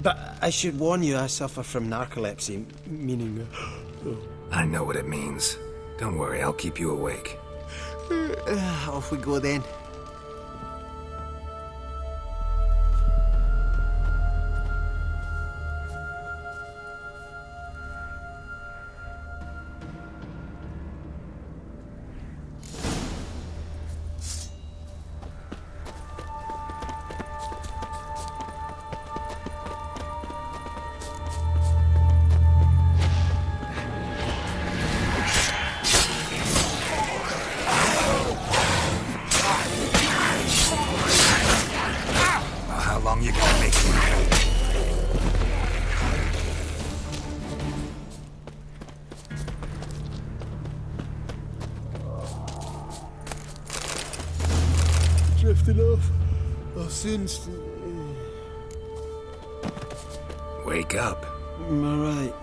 But I should warn you, I suffer from narcolepsy, meaning... I know what it means. Don't worry, I'll keep you awake. Off we go then. Drifting off. I'll soon... Wake up.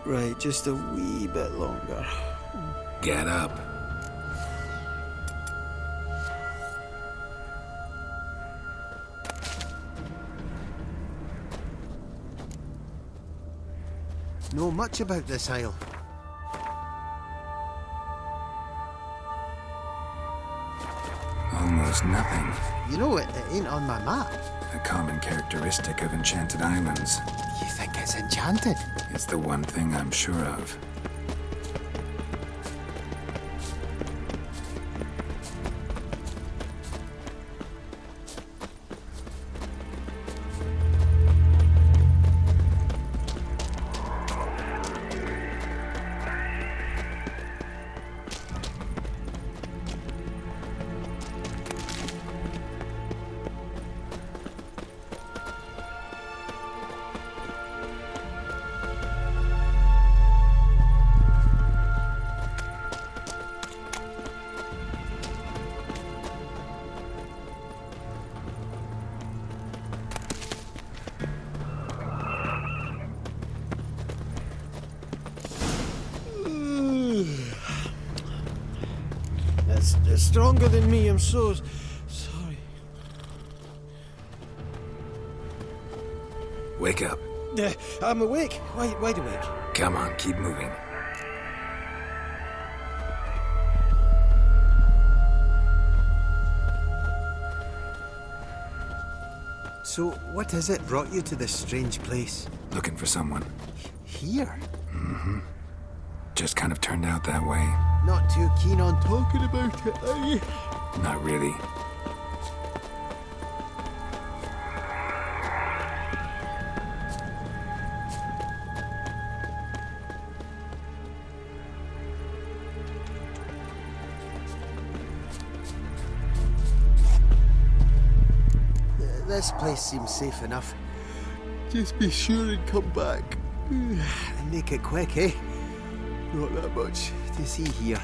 Right. Just a wee bit longer. Get up. Know much about this isle. Almost nothing. You know, it ain't on my map. A common characteristic of enchanted islands. You think it's enchanted? It's the one thing I'm sure of. It's stronger than me, I'm so sorry. Wake up. I'm awake. Wide awake. Come on, keep moving. So, what is it brought you to this strange place? Looking for someone. Here? Mm-hmm. Just kind of turned out that way. Not too keen on talking about it, are you? Not really. This place seems safe enough. Just be sure and come back. And make it quick, eh? Not that much to see here.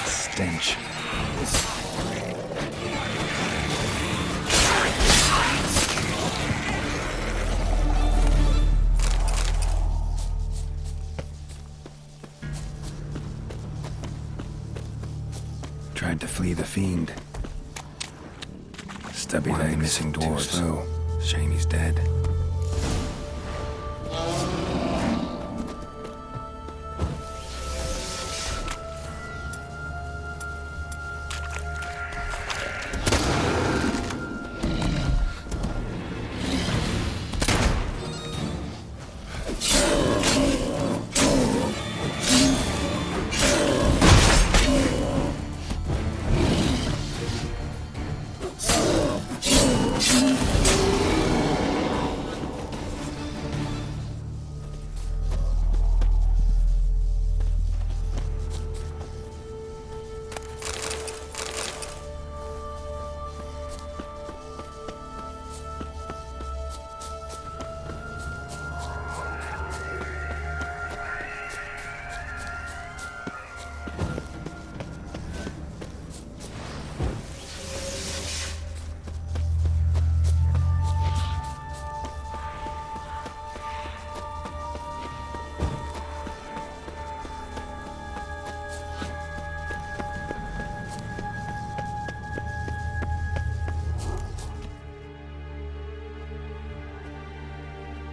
Stench. Tried to flee the fiend. Stubby leg missing dwarves. Shame he's dead.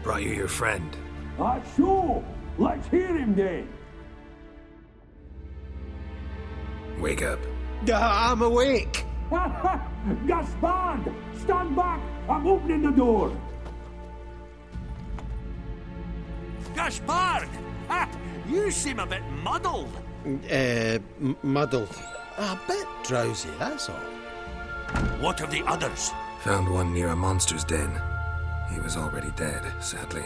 Brought you your friend. So, let's hear him then. Wake up. I'm awake. Gaspard, stand back. I'm opening the door. Gaspard! Ha! You seem a bit muddled. Muddled. A bit drowsy, that's all. What of the others? Found one near a monster's den. He was already dead, sadly.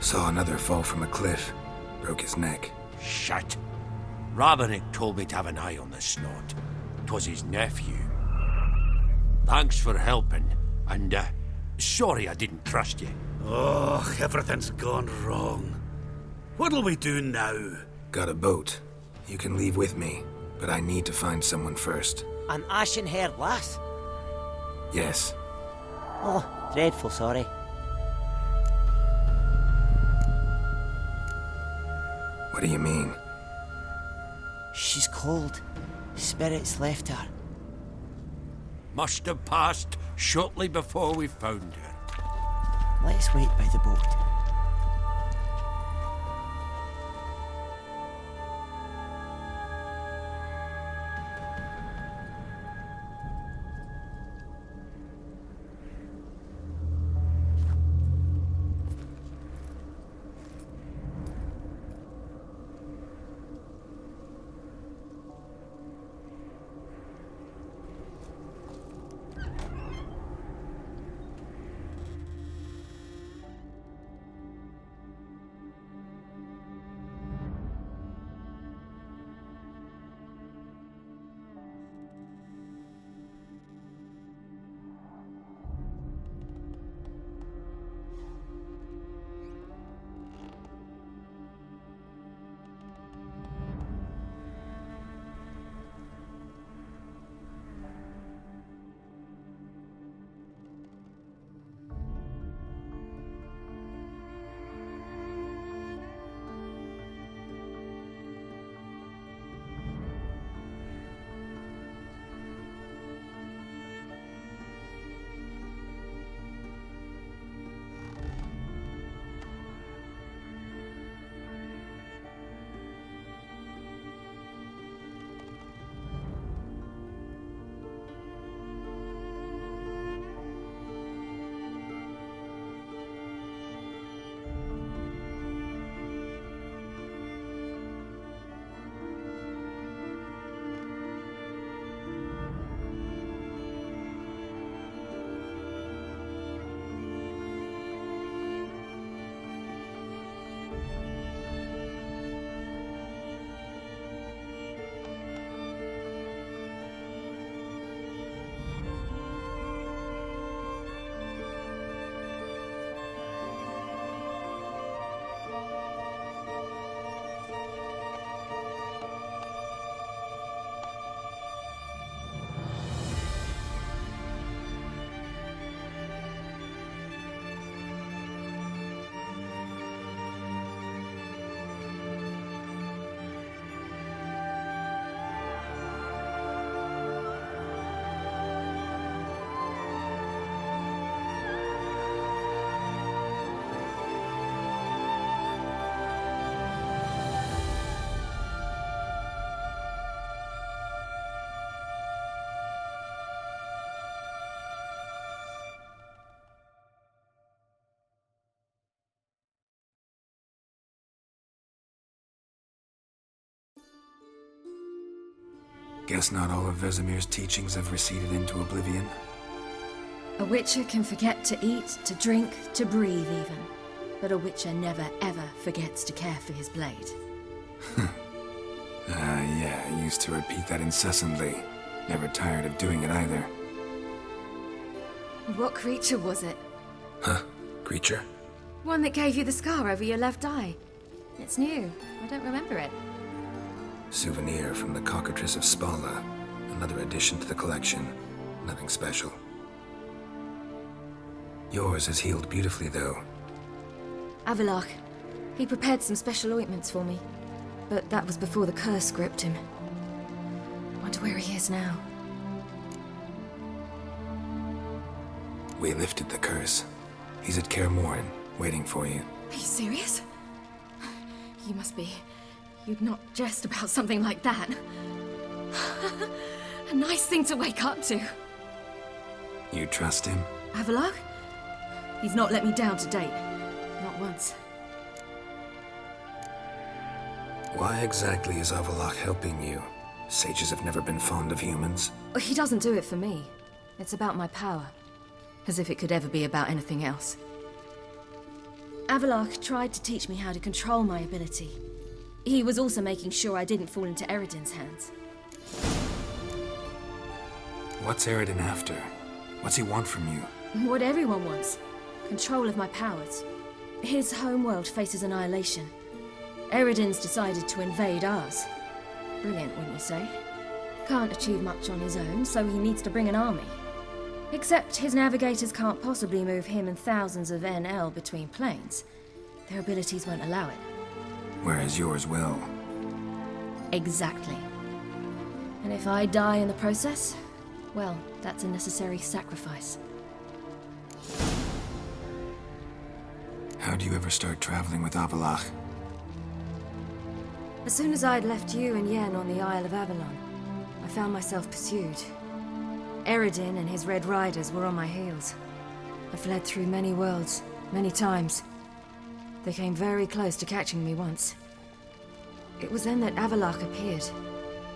Saw another fall from a cliff. Broke his neck. Shit. Rabenik told me to have an eye on the snot. 'Twas his nephew. Thanks for helping, and sorry I didn't trust you. Oh, everything's gone wrong. What'll we do now? Got a boat. You can leave with me, but I need to find someone first. An ashen-haired lass? Yes. Oh, dreadful sorry. What do you mean? She's cold. Spirits left her. Must have passed shortly before we found her. Let's wait by the boat. Guess not all of Vesemir's teachings have receded into oblivion. A witcher can forget to eat, to drink, to breathe even. But a witcher never ever forgets to care for his blade. Yeah, I used to repeat that incessantly. Never tired of doing it either. What creature was it? Huh? Creature? One that gave you the scar over your left eye. It's new. I don't remember it. Souvenir from the Cockatrice of Spala. Another addition to the collection. Nothing special. Yours has healed beautifully, though. Avalok. He prepared some special ointments for me. But that was before the curse gripped him. Wonder where he is now. We lifted the curse. He's at Kaer Morhen. waiting for you. Are you serious? You must be. You'd not jest about something like that. A nice thing to wake up to. You trust him? Avallac'h? He's not let me down to date. Not once. Why exactly is Avallac'h helping you? Sages have never been fond of humans. He doesn't do it for me. It's about my power. As if it could ever be about anything else. Avallac'h tried to teach me how to control my ability. He was also making sure I didn't fall into Eredin's hands. What's Eredin after? What's he want from you? What everyone wants. Control of my powers. His homeworld faces annihilation. Eredin's decided to invade ours. Brilliant, wouldn't you say? Can't achieve much on his own, so he needs to bring an army. Except his navigators can't possibly move him and thousands of NL between planes. Their abilities won't allow it. Whereas yours will. Exactly. And if I die in the process, well, that's a necessary sacrifice. How do you ever start traveling with Avallac'h? As soon as I'd left you and Yen on the Isle of Avalon, I found myself pursued. Eredin and his Red Riders were on my heels. I fled through many worlds, many times. They came very close to catching me once. It was then that Avallac'h appeared,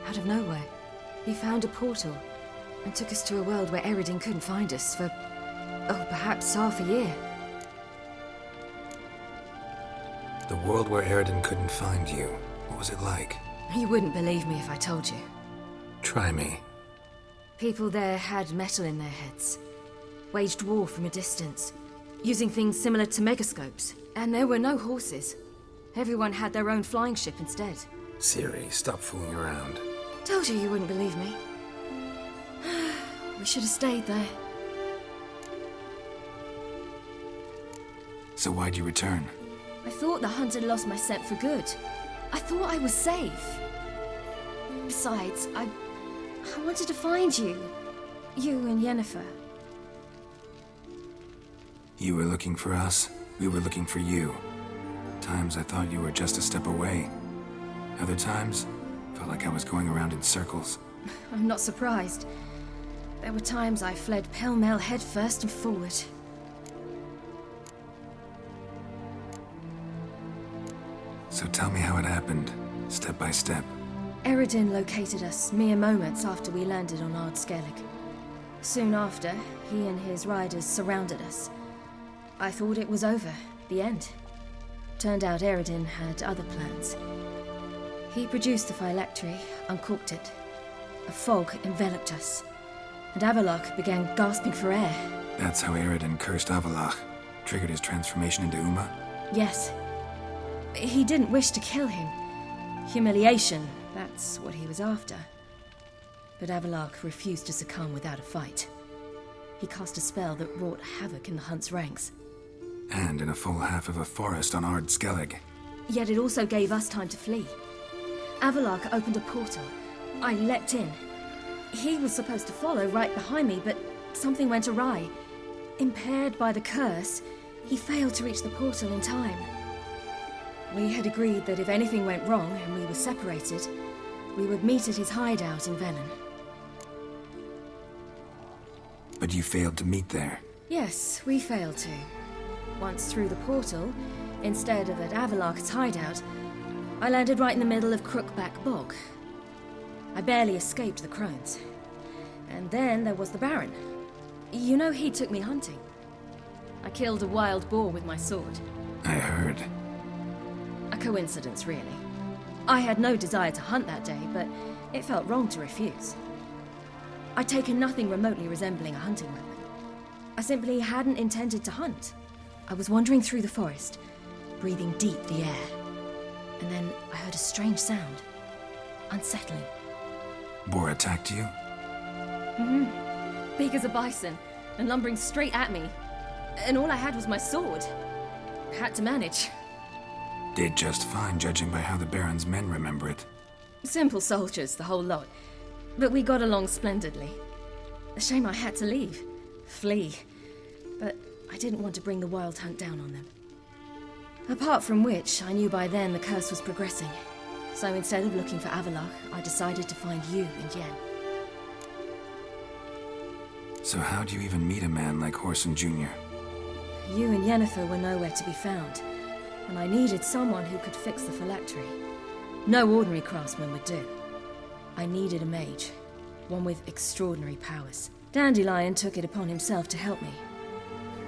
out of nowhere. He found a portal, and took us to a world where Eredin couldn't find us for, perhaps half a year. The world where Eredin couldn't find you, what was it like? You wouldn't believe me if I told you. Try me. People there had metal in their heads, waged war from a distance, using things similar to megascopes, and there were no horses. Everyone had their own flying ship instead. Ciri, stop fooling around. Told you wouldn't believe me. We should have stayed there. So why'd you return? I thought the hunt had lost my scent for good. I thought I was safe. Besides, I wanted to find you. You and Yennefer. You were looking for us, we were looking for you. Times I thought you were just a step away. Other times, felt like I was going around in circles. I'm not surprised. There were times I fled pell-mell headfirst and forward. So tell me how it happened, step by step. Eredin located us mere moments after we landed on Ard Skellig. Soon after, he and his riders surrounded us. I thought it was over, the end. Turned out Eredin had other plans. He produced the phylactery, uncorked it. A fog enveloped us, and Avallac'h began gasping for air. That's how Eredin cursed Avallac'h, triggered his transformation into Uma? Yes. He didn't wish to kill him. Humiliation, that's what he was after. But Avallac'h refused to succumb without a fight. He cast a spell that wrought havoc in the hunt's ranks. And in a full half of a forest on Ard Skellig. Yet it also gave us time to flee. Avallac'h opened a portal. I leapt in. He was supposed to follow right behind me, but something went awry. Impaired by the curse, he failed to reach the portal in time. We had agreed that if anything went wrong and we were separated, we would meet at his hideout in Velen. But you failed to meet there. Yes, we failed to. Once through the portal, instead of at Avallac'h's hideout, I landed right in the middle of Crookback Bog. I barely escaped the crones. And then there was the Baron. You know, he took me hunting. I killed a wild boar with my sword. I heard. A coincidence, really. I had no desire to hunt that day, but it felt wrong to refuse. I'd taken nothing remotely resembling a hunting weapon. I simply hadn't intended to hunt. I was wandering through the forest, breathing deep the air. And then I heard a strange sound. Unsettling. Boar attacked you? Mm-hmm. Big as a bison, and lumbering straight at me. And all I had was my sword. Had to manage. Did just fine, judging by how the Baron's men remember it. Simple soldiers, the whole lot. But we got along splendidly. A shame I had to leave. Flee. But I didn't want to bring the Wild Hunt down on them. Apart from which, I knew by then the curse was progressing. So instead of looking for Avallac'h, I decided to find you and Yen. So how do you even meet a man like Horson Jr.? You and Yennefer were nowhere to be found, and I needed someone who could fix the phylactery. No ordinary craftsman would do. I needed a mage, one with extraordinary powers. Dandelion took it upon himself to help me.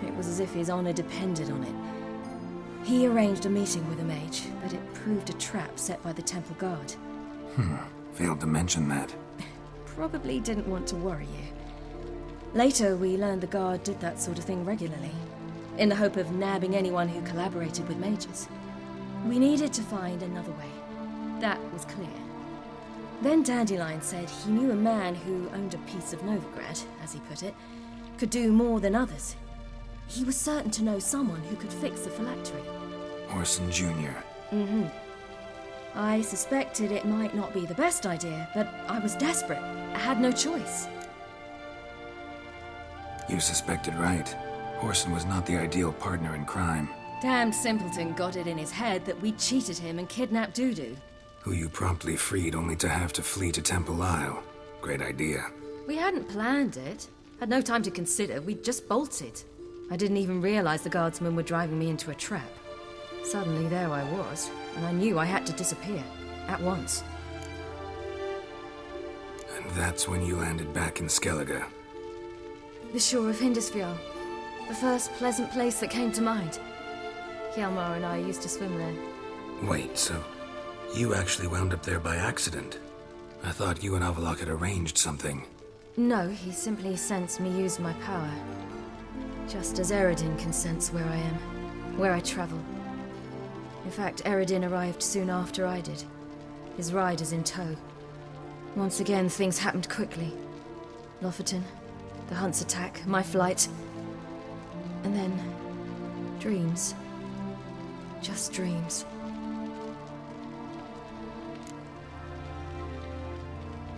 It was as if his honor depended on it. He arranged a meeting with a mage, but it proved a trap set by the temple guard. Failed to mention that. Probably didn't want to worry you. Later, we learned the guard did that sort of thing regularly, in the hope of nabbing anyone who collaborated with mages. We needed to find another way. That was clear. Then Dandelion said he knew a man who owned a piece of Novigrad, as he put it, could do more than others. He was certain to know someone who could fix the phylactery. Horson Jr. I suspected it might not be the best idea, but I was desperate. I had no choice. You suspected right. Horson was not the ideal partner in crime. Damned simpleton got it in his head that we cheated him and kidnapped Dudu. Who you promptly freed only to have to flee to Temple Isle. Great idea. We hadn't planned it. Had no time to consider. We just bolted. I didn't even realize the guardsmen were driving me into a trap. Suddenly there I was, and I knew I had to disappear. At once. And that's when you landed back in Skellige. The shore of Hindisfjall. The first pleasant place that came to mind. Hjalmar and I used to swim there. Wait, so you actually wound up there by accident? I thought you and Avallac'h had arranged something. No, he simply sensed me use my power. Just as Eredin can sense where I am, where I travel. In fact, Eredin arrived soon after I did. His riders in tow. Once again, things happened quickly. Lofoten, the Hunt's attack, my flight. And then, dreams. Just dreams.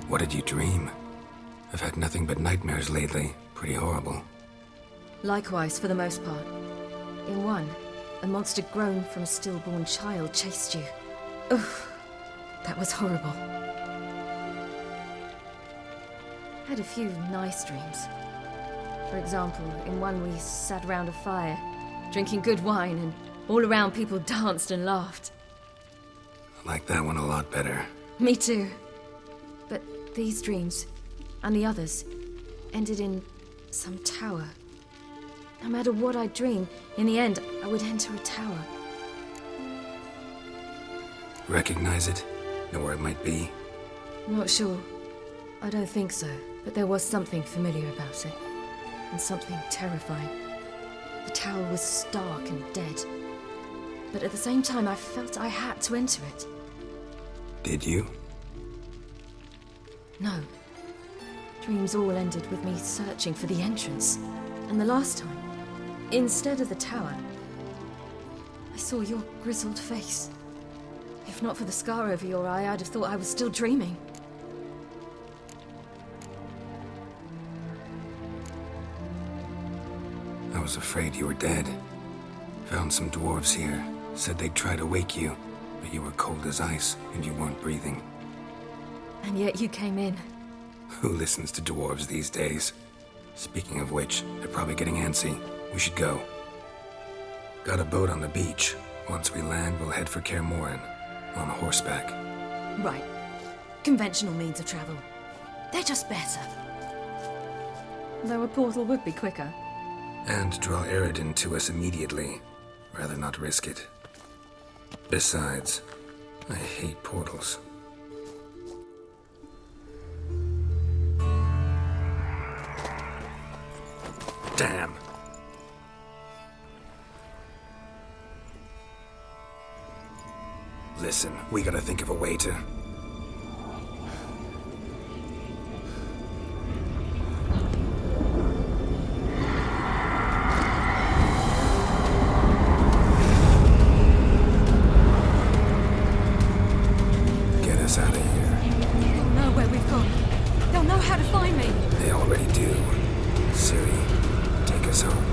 What did you dream? I've had nothing but nightmares lately. Pretty horrible. Likewise, for the most part. In one, a monster grown from a stillborn child chased you. Ugh, that was horrible. Had a few nice dreams. For example, in one we sat around a fire, drinking good wine, and all around people danced and laughed. I like that one a lot better. Me too. But these dreams, and the others, ended in some tower. No matter what I dream, in the end, I would enter a tower. Recognize it? Know where it might be? Not sure. I don't think so, but there was something familiar about it. And something terrifying. The tower was stark and dead. But at the same time, I felt I had to enter it. Did you? No. Dreams all ended with me searching for the entrance. And the last time, instead of the tower, I saw your grizzled face. If not for the scar over your eye, I'd have thought I was still dreaming. I was afraid you were dead. Found some dwarves here. Said they'd try to wake you, but you were cold as ice and you weren't breathing. And yet you came in. Who listens to dwarves these days? Speaking of which, they're probably getting antsy. We should go. Got a boat on the beach. Once we land, we'll head for Kaer Morhen. On horseback. Right. Conventional means of travel. They're just better. Though a portal would be quicker. And draw Eredin to us immediately. Rather not risk it. Besides, I hate portals. Damn. Listen, we gotta think of a way to... Get us out of here. They'll know where we've gone. They'll know how to find me. They already do. Ciri, take us home.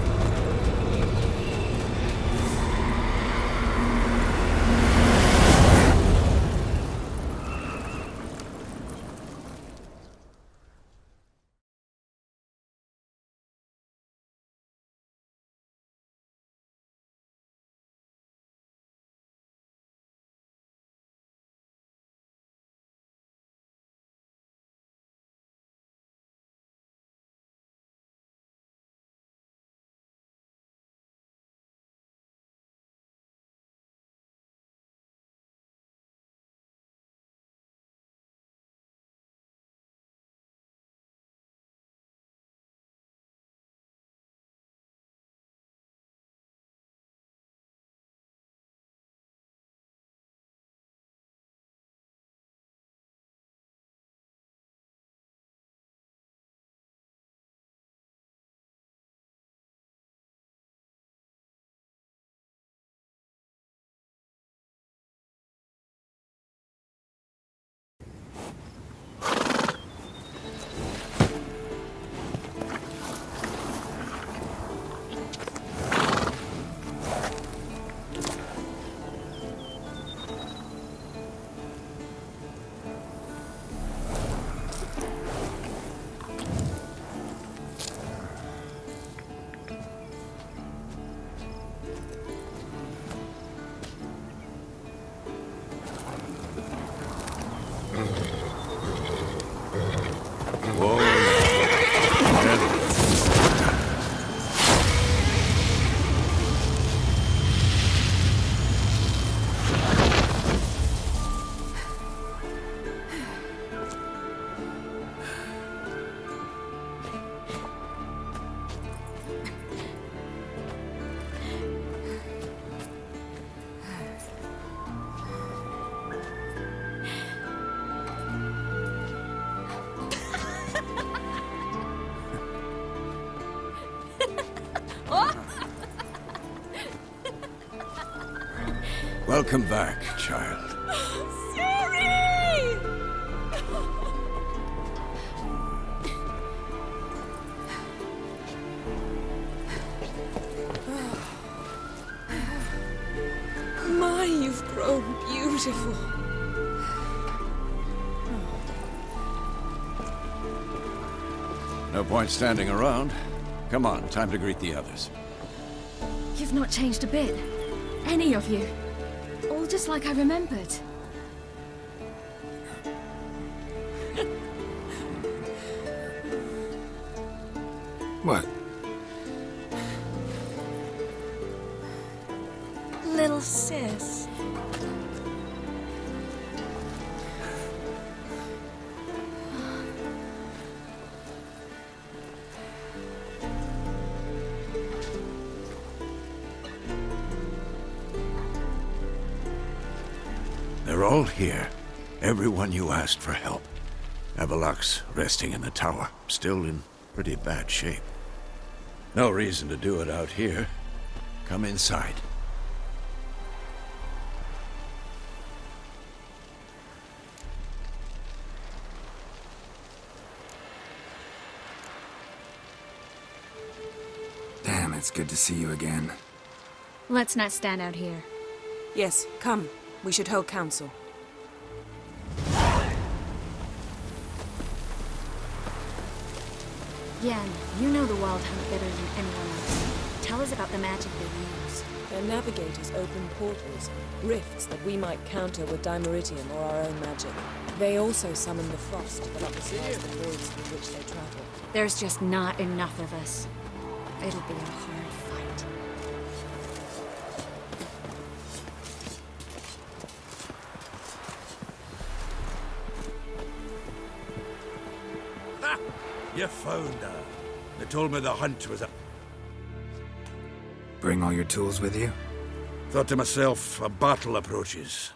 Welcome back, child. Siri! My, you've grown beautiful. No point standing around. Come on, time to greet the others. You've not changed a bit. Any of you. All just like I remembered. What? Little sis. They're all here. Everyone you asked for help. Avalok's resting in the tower, still in pretty bad shape. No reason to do it out here. Come inside. Damn, it's good to see you again. Let's not stand out here. Yes, come. We should hold council. Yen, you know the Wild Hunt better than anyone else. Tell us about the magic they use. Their navigators open portals, rifts that we might counter with Dimeritium or our own magic. They also summon the frost that upsets the voids through which they travel. There's just not enough of us. It'll be a hard fight. Ha! You found her. They told me the hunt was a... Bring all your tools with you? Thought to myself, a battle approaches.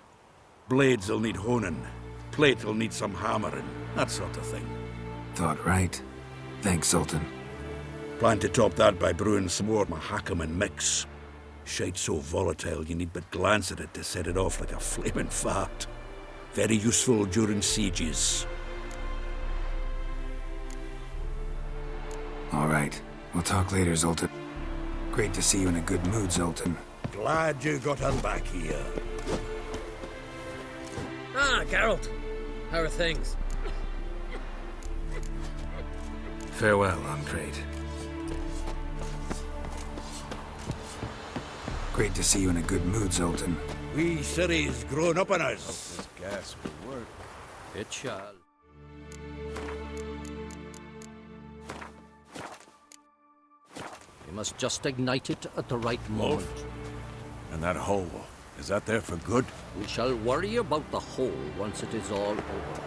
Blades will need honing. Plate will need some hammering. That sort of thing. Thought right. Thanks, Sultan. Plan to top that by brewing some more Mahakaman mix. Shite so volatile you need but glance at it to set it off like a flaming fart. Very useful during sieges. All right. We'll talk later, Zoltan. Great to see you in a good mood, Zoltan. Glad you got her back here. Ah, Geralt. How are things? Farewell, Uncrate. Great to see you in a good mood, Zoltan. We Ciri's grown up on us. This gas will work. It shall. You must just ignite it at the right moment. And that hole, is that there for good? We shall worry about the hole once it is all over.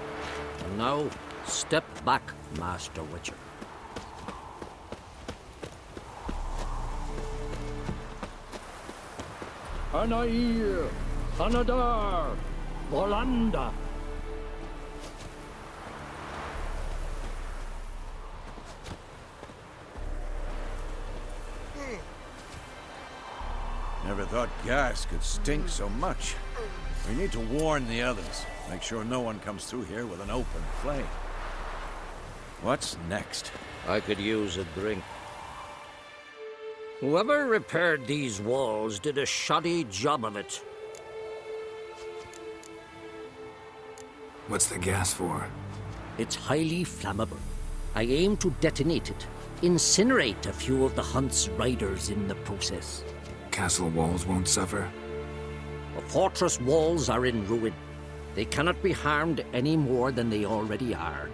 And now, step back, Master Witcher. Anair, Hanadar, Bolanda. Never thought gas could stink so much. We need to warn the others. Make sure no one comes through here with an open flame. What's next? I could use a drink. Whoever repaired these walls did a shoddy job of it. What's the gas for? It's highly flammable. I aim to detonate it. Incinerate a few of the Hunt's riders in the process. Castle walls won't suffer? The fortress walls are in ruin. They cannot be harmed any more than they already are.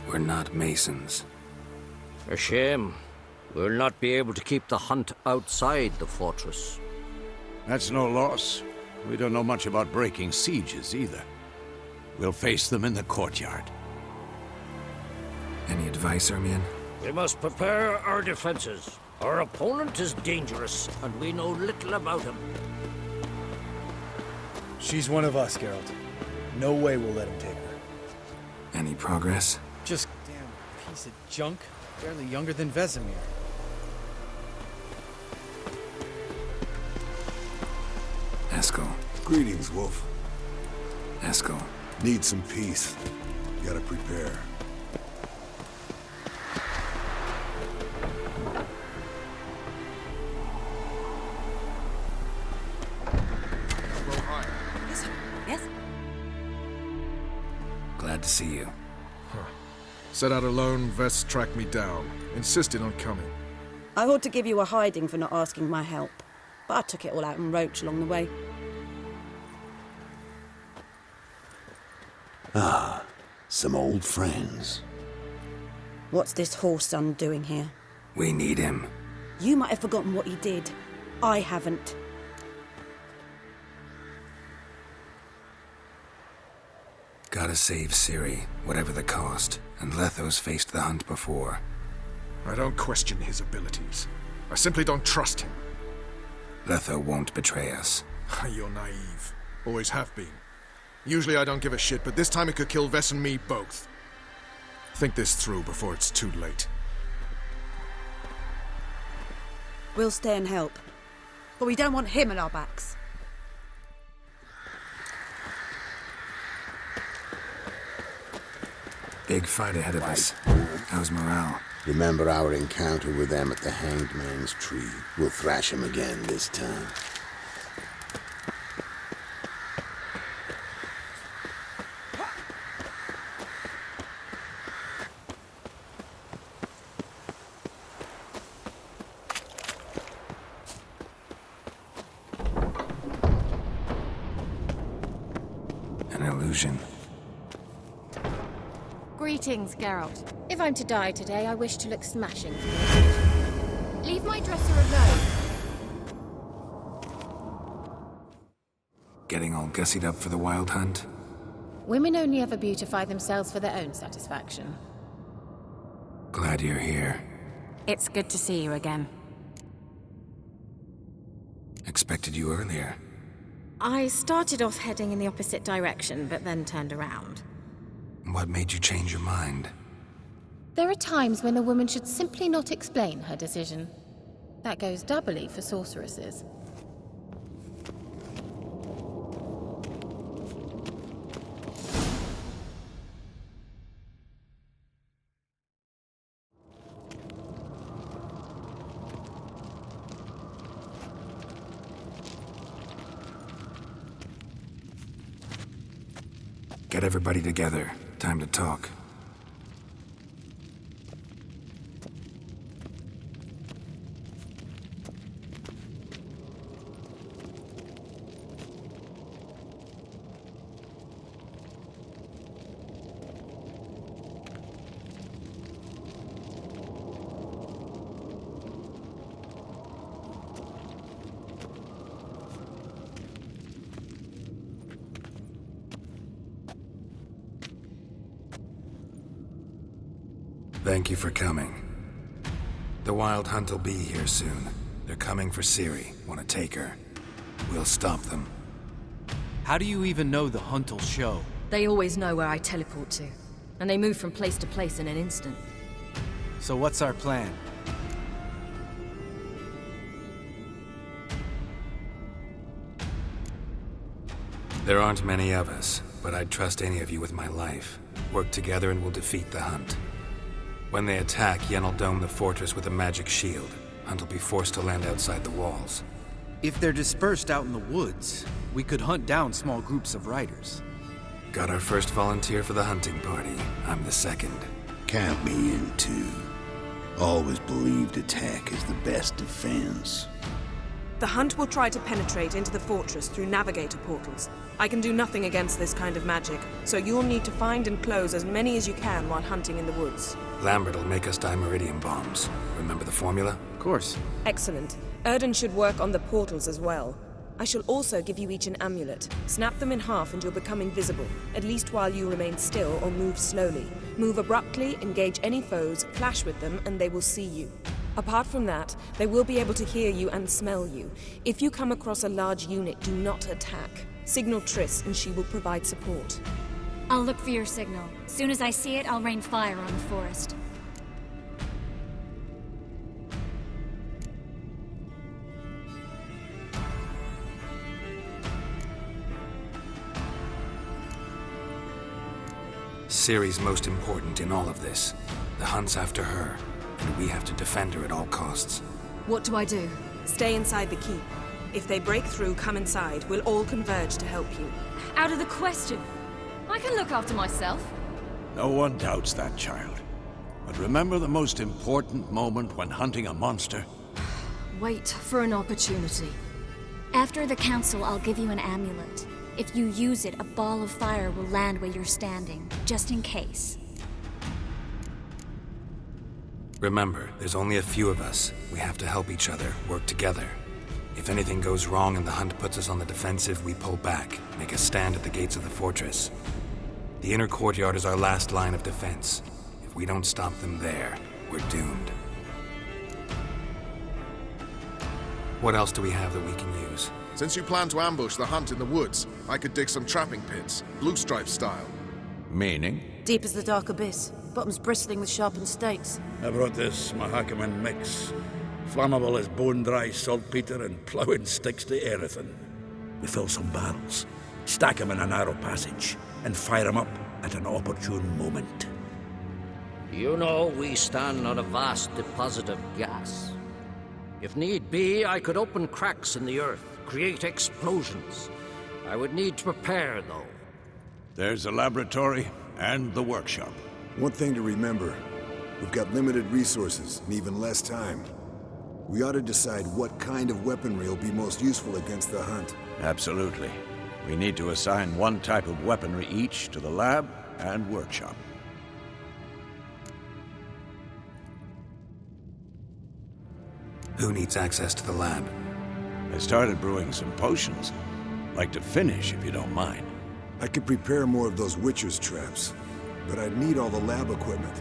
We're not masons. A shame. We'll not be able to keep the Hunt outside the fortress. That's no loss. We don't know much about breaking sieges either. We'll face them in the courtyard. Any advice, Ermion? We must prepare our defenses. Our opponent is dangerous, and we know little about him. She's one of us, Geralt. No way we'll let him take her. Any progress? Just Piece of junk. Barely younger than Vesemir. Eskel. Greetings, Wolf. Eskel. Need some peace. Gotta prepare. Yes? Glad to see you. Set out alone, Vest tracked me down. Insisted on coming. I ought to give you a hiding for not asking my help, but I took it all out in Roach along the way. Ah, some old friends. What's this horse son doing here? We need him. You might have forgotten what he did. I haven't. Gotta save Ciri, whatever the cost. And Letho's faced the hunt before. I don't question his abilities. I simply don't trust him. Letho won't betray us. You're naive. Always have been. Usually I don't give a shit, but this time it could kill Vess and me both. Think this through before it's too late. We'll stay and help. But we don't want him at our backs. Big fight ahead of us. How's morale? Remember our encounter with them at the Hanged Man's Tree. We'll thrash him again this time. An illusion. Greetings, Geralt. If I'm to die today, I wish to look smashing. Leave my dresser alone. Getting all gussied up for the wild hunt? Women only ever beautify themselves for their own satisfaction. Glad you're here. It's good to see you again. Expected you earlier. I started off heading in the opposite direction, but then turned around. What made you change your mind? There are times when a woman should simply not explain her decision. That goes doubly for sorceresses. Get everybody together. Time to talk. Thank you for coming. The Wild Hunt will be here soon. They're coming for Ciri. Want to take her? We'll stop them. How do you even know the hunt'll show? They always know where I teleport to. And they move from place to place in an instant. So what's our plan? There aren't many of us, but I'd trust any of you with my life. Work together and we'll defeat the Hunt. When they attack, Yen'll dome the fortress with a magic shield. Hunt will be forced to land outside the walls. If they're dispersed out in the woods, we could hunt down small groups of riders. Got our first volunteer for the hunting party. I'm the second. Count me in too. Always believed attack is the best defense. The Hunt will try to penetrate into the fortress through navigator portals. I can do nothing against this kind of magic, so you'll need to find and close as many as you can while hunting in the woods. Lambert will make us dimeridium bombs. Remember the formula? Of course. Excellent. Erden should work on the portals as well. I shall also give you each an amulet. Snap them in half and you'll become invisible, at least while you remain still or move slowly. Move abruptly, engage any foes, clash with them, and they will see you. Apart from that, they will be able to hear you and smell you. If you come across a large unit, do not attack. Signal Triss and she will provide support. I'll look for your signal. Soon as I see it, I'll rain fire on the forest. Ciri's most important in all of this. The hunt's after her, and we have to defend her at all costs. What do I do? Stay inside the keep. If they break through, come inside. We'll all converge to help you. Out of the question. I can look after myself. No one doubts that, child. But remember the most important moment when hunting a monster? Wait for an opportunity. After the council, I'll give you an amulet. If you use it, a ball of fire will land where you're standing, just in case. Remember, there's only a few of us. We have to help each other, work together. If anything goes wrong and the hunt puts us on the defensive, we pull back, make a stand at the gates of the fortress. The inner courtyard is our last line of defense. If we don't stop them there, we're doomed. What else do we have that we can use? Since you plan to ambush the hunt in the woods, I could dig some trapping pits, blue stripe style. Meaning? Deep as the dark abyss, bottoms bristling with sharpened stakes. I brought this Mahakaman mix. Flammable as bone-dry saltpeter and ploughing sticks to anything. We fill some barrels, stack them in a narrow passage, and fire them up at an opportune moment. You know, we stand on a vast deposit of gas. If need be, I could open cracks in the earth, create explosions. I would need to prepare, though. There's the laboratory and the workshop. One thing to remember, we've got limited resources and even less time. We ought to decide what kind of weaponry will be most useful against the hunt. Absolutely. We need to assign one type of weaponry each to the lab and workshop. Who needs access to the lab? I started brewing some potions. Like to finish, if you don't mind. I could prepare more of those Witcher's traps, but I'd need all the lab equipment.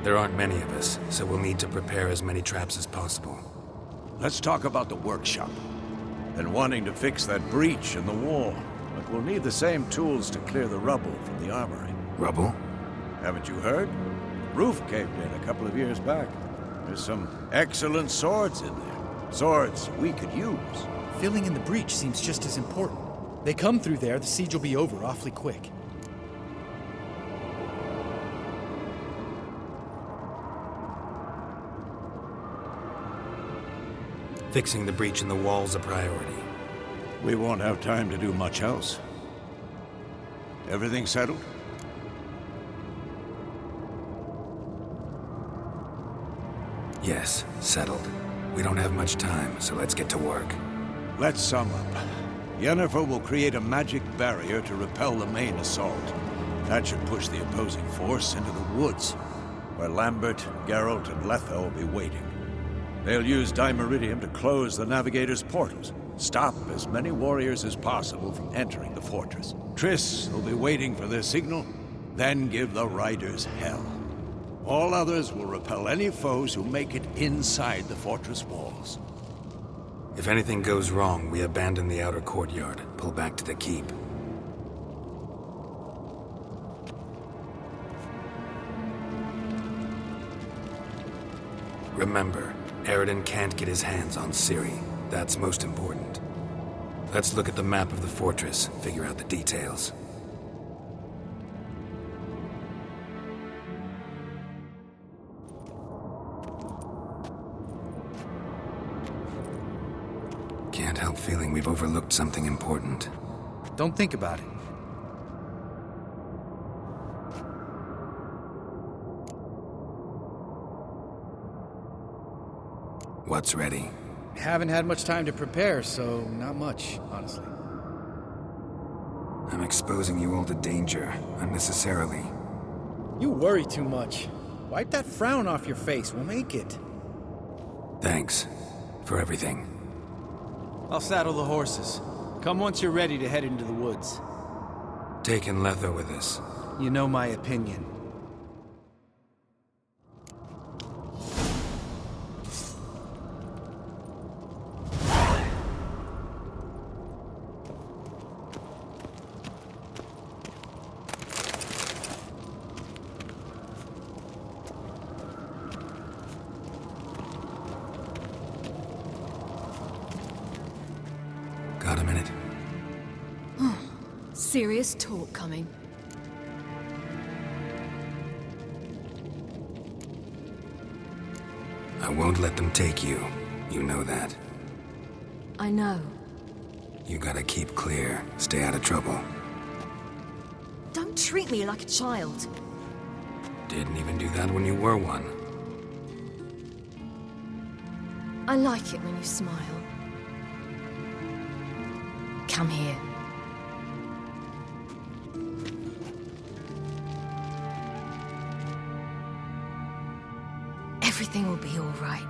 There aren't many of us, so we'll need to prepare as many traps as possible. Let's talk about the workshop. Been wanting to fix that breach in the wall, but we'll need the same tools to clear the rubble from the armory. Rubble? Haven't you heard? Roof caved in a couple of years back. There's some excellent swords in there. Swords we could use. Filling in the breach seems just as important. They come through there, the siege will be over awfully quick. Fixing the breach in the wall's a priority. We won't have time to do much else. Everything settled? Yes, settled. We don't have much time, so let's get to work. Let's sum up. Yennefer will create a magic barrier to repel the main assault. That should push the opposing force into the woods, where Lambert, Geralt, and Letha will be waiting. They'll use Dimeridium to close the Navigator's portals, stop as many warriors as possible from entering the fortress. Triss will be waiting for their signal, then give the riders hell. All others will repel any foes who make it inside the fortress walls. If anything goes wrong, we abandon the outer courtyard, pull back to the keep. Remember, Eridan can't get his hands on Ciri. That's most important. Let's look at the map of the fortress, figure out the details. Can't help feeling we've overlooked something important. Don't think about it. What's ready? Haven't had much time to prepare, so not much, honestly. I'm exposing you all to danger, unnecessarily. You worry too much. Wipe that frown off your face, we'll make it. Thanks for everything. I'll saddle the horses. Come once you're ready to head into the woods. Taking Letho with us. You know my opinion. Got a minute? Serious talk coming. I won't let them take you. You know that. I know. You gotta keep clear. Stay out of trouble. Don't treat me like a child. Didn't even do that when you were one. I like it when you smile. Come here. Everything will be all right.